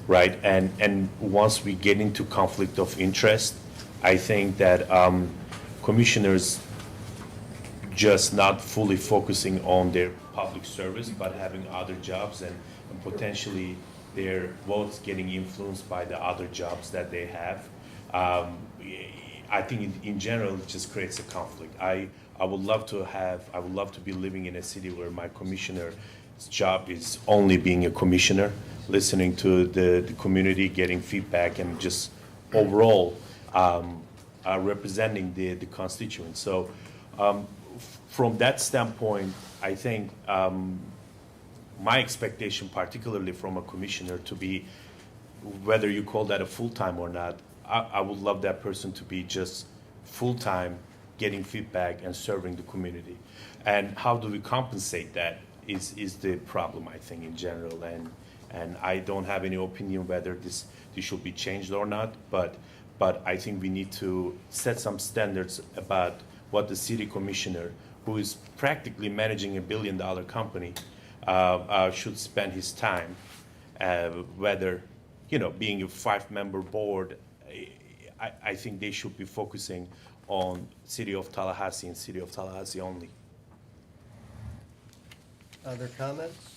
right? And once we get into conflict of interest, I think that commissioners just not fully focusing on their public service, but having other jobs and potentially their votes getting influenced by the other jobs that they have. I think in general, it just creates a conflict. I would love to be living in a city where my commissioner's job is only being a commissioner, listening to the community, getting feedback, and just overall representing the constituents. So from that standpoint, I think my expectation, particularly from a commissioner, to be, whether you call that a full-time or not, I would love that person to be just full-time, getting feedback and serving the community. And how do we compensate that is the problem, I think, in general. And I don't have any opinion whether this should be changed or not, but I think we need to set some standards about what the city commissioner, who is practically managing $1 billion company, should spend his time, whether, being a 5-member board, I think they should be focusing on City of Tallahassee and City of Tallahassee only. Other comments?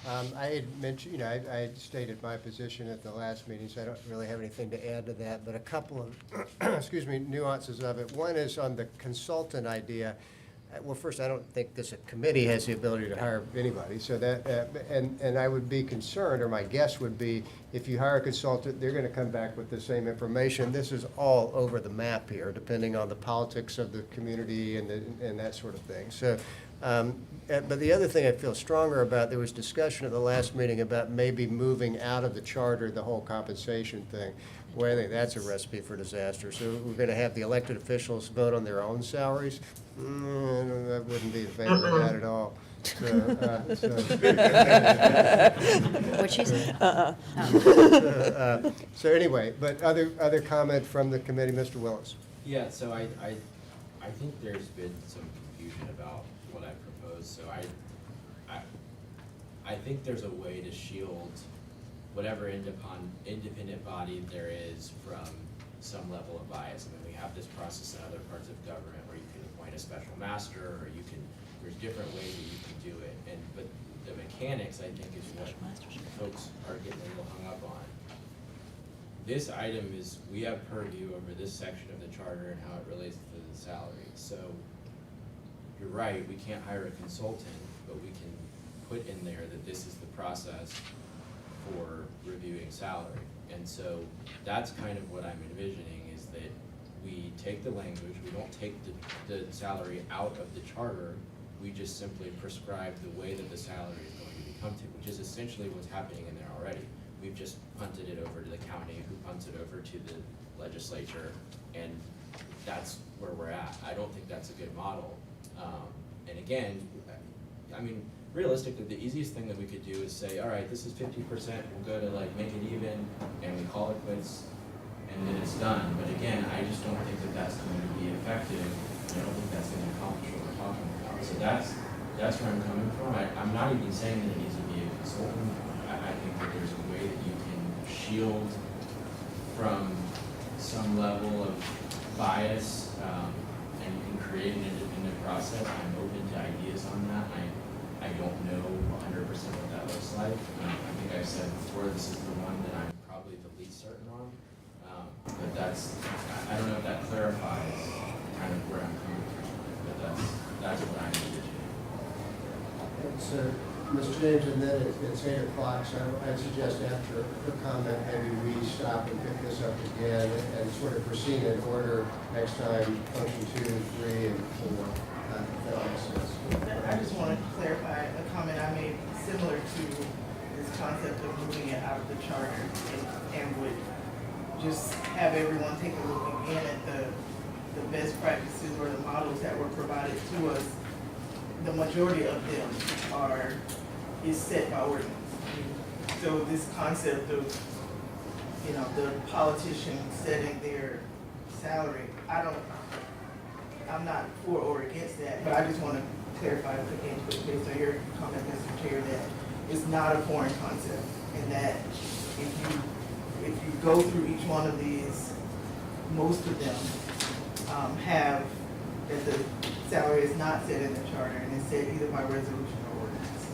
I had mentioned, I had stated my position at the last meeting, so I don't really have anything to add to that, but a couple of, excuse me, nuances of it. One is on the consultant idea. Well, first, I don't think this committee has the ability to hire anybody, so that, and I would be concerned, or my guess would be, if you hire a consultant, they're gonna come back with the same information. This is all over the map here, depending on the politics of the community and that sort of thing. So, but the other thing I feel stronger about, there was discussion at the last meeting about maybe moving out of the charter the whole compensation thing. Well, I think that's a recipe for disaster. So we're going to have the elected officials vote on their own salaries? I wouldn't be in favor of that at all. What'd she say? So anyway, but other comment from the committee, Mr. Willis? Yeah, so I think there's been some confusion about what I proposed, so I think there's a way to shield whatever independent body there is from some level of bias. I mean, we have this process in other parts of government where you can appoint a special master, or there's different ways that you can do it. But the mechanics, I think, is what folks are getting a little hung up on. This item is, we have purview over this section of the charter and how it relates to the salary. So you're right, we can't hire a consultant, but we can put in there that this is the process for reviewing salary. And so that's kind of what I'm envisioning, is that we take the language, we don't take the salary out of the charter, we just simply prescribe the way that the salary is going to be come to, which is essentially what's happening in there already. We've just punted it over to the county, who punts it over to the legislature, and that's where we're at. I don't think that's a good model. And again, I mean, realistically, the easiest thing that we could do is say, all right, this is 50%, we'll go to like make it even, and we call it quits, and then it's done. But again, I just don't think that that's going to be effective I don't think that's gonna accomplish what we're talking about. So that's where I'm coming from. I'm not even saying that it needs to be a consultant. I think that there's a way that you can shield from some level of bias, and you can create an independent process. I'm open to ideas on that. I don't know 100% what that looks like. I think I've said before, this is the one that I'm probably the least certain on. But I don't know if that clarifies kind of where I'm coming from, but that's what I need to do. And so, Mr. James, and then it's 8 o'clock, so I'd suggest after her comment, maybe we stop and pick this up again and sort of proceed in order next time, function 2, 3, and 4. If that makes sense. I just want to clarify a comment I made similar to this concept of moving it out of the charter, and would just have everyone take a look again at the best practices or the models that were provided to us. The majority of them is set by ordinance. So this concept of, the politician setting their salary, I'm not for or against that, but I just want to clarify again, based on your comment, Mr. Chair, that it's not a foreign concept, and that if you go through each one of these, most of them have that the salary is not set in the charter, and it's set either by resolution or ordinance.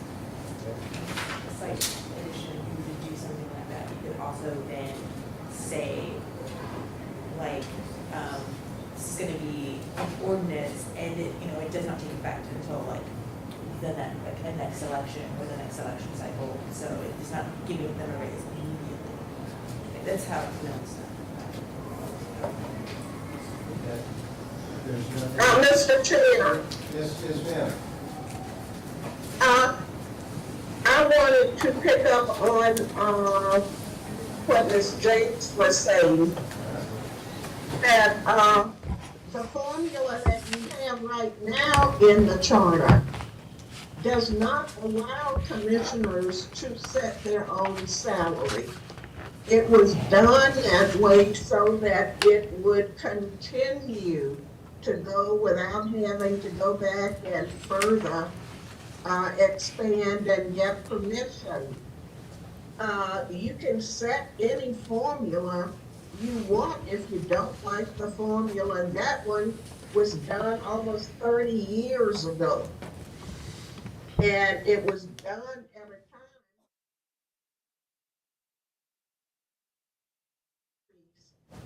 It's like, in addition, you would do something like that, you could also then say, like, this is gonna be an ordinance, and it does not take effect until like the next election or the next election cycle, so it's not giving them a raise immediately. That's how it's done. Mr. Chair. Yes, ma'am. I wanted to pick up on what Ms. James was saying, that the formula that you have right now in the charter does not allow commissioners to set their own salary. It was done that way so that it would continue to go without having to go back and further expand and get permission. You can set any formula you want if you don't like the formula. And that one was done almost 30 years ago. And it was done at a time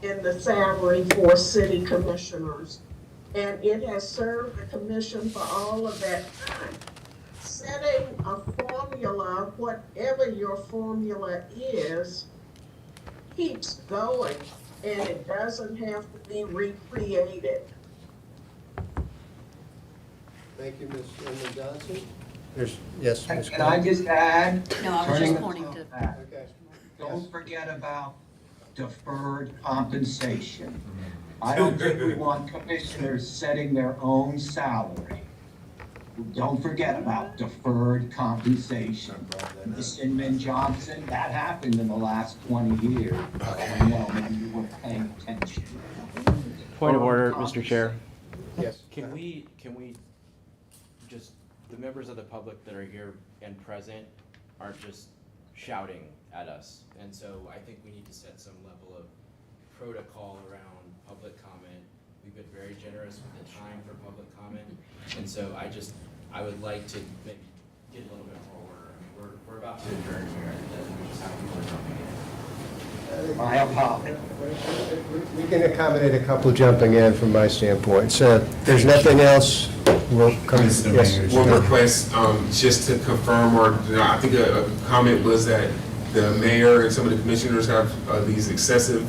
in the salary for city commissioners. And it has served the commission for all of that time. Setting a formula, whatever your formula is, keeps going, and it doesn't have to be recreated. Thank you, Ms. Johnson. Yes, Ms. Can I just add? No, I was just pointing to. Okay. Don't forget about deferred compensation. I don't think we want commissioners setting their own salary. Don't forget about deferred compensation. Ms. Inman Johnson, that happened in the last 20 years. I know, maybe you weren't paying attention. Point of order, Mr. Chair. Yes. Can we just, the members of the public that are here and present aren't just shouting at us. And so I think we need to set some level of protocol around public comment. We've been very generous with the time for public comment. And so I would like to maybe get a little bit more order. I mean, we're about to adjourn here. We just have people jumping in. My apologies. We can accommodate a couple jumping in from my standpoint. So there's nothing else. We'll come. Yes. One request, just to confirm, or I think a comment was that the mayor and some of the commissioners have these excessive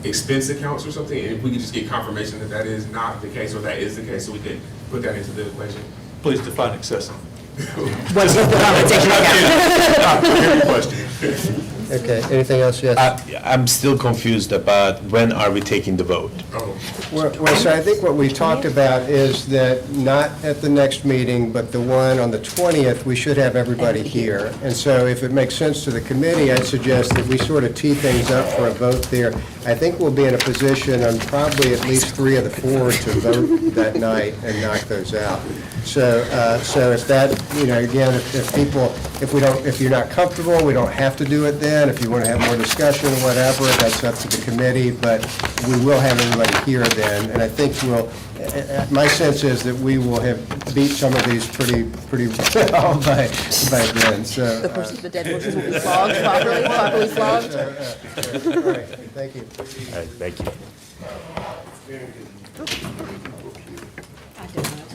expense accounts or something, and if we could just get confirmation that that is not the case, or that is the case, so we could put that into the equation. Please define excessive. What's the compensation account? Good question. Okay, anything else? Yes? I'm still confused about when are we taking the vote? Well, so I think what we talked about is that not at the next meeting, but the one on the 20th, we should have everybody here. And so if it makes sense to the committee, I'd suggest that we sort of tee things up for a vote there. I think we'll be in a position on probably at least 3 of the 4 to vote that night and knock those out. So, so if that, again, if people, if you're not comfortable, we don't have to do it then. If you want to have more discussion or whatever, that's up to the committee, but we will have everybody here then. And I think my sense is that we will have beat some of these pretty well by then, so. The dead horses will be flogged properly flogged. All right, thank you. All right, thank you.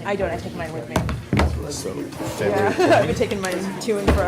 I don't, I take mine with me. So, Yeah, I've been taking mine to and fro.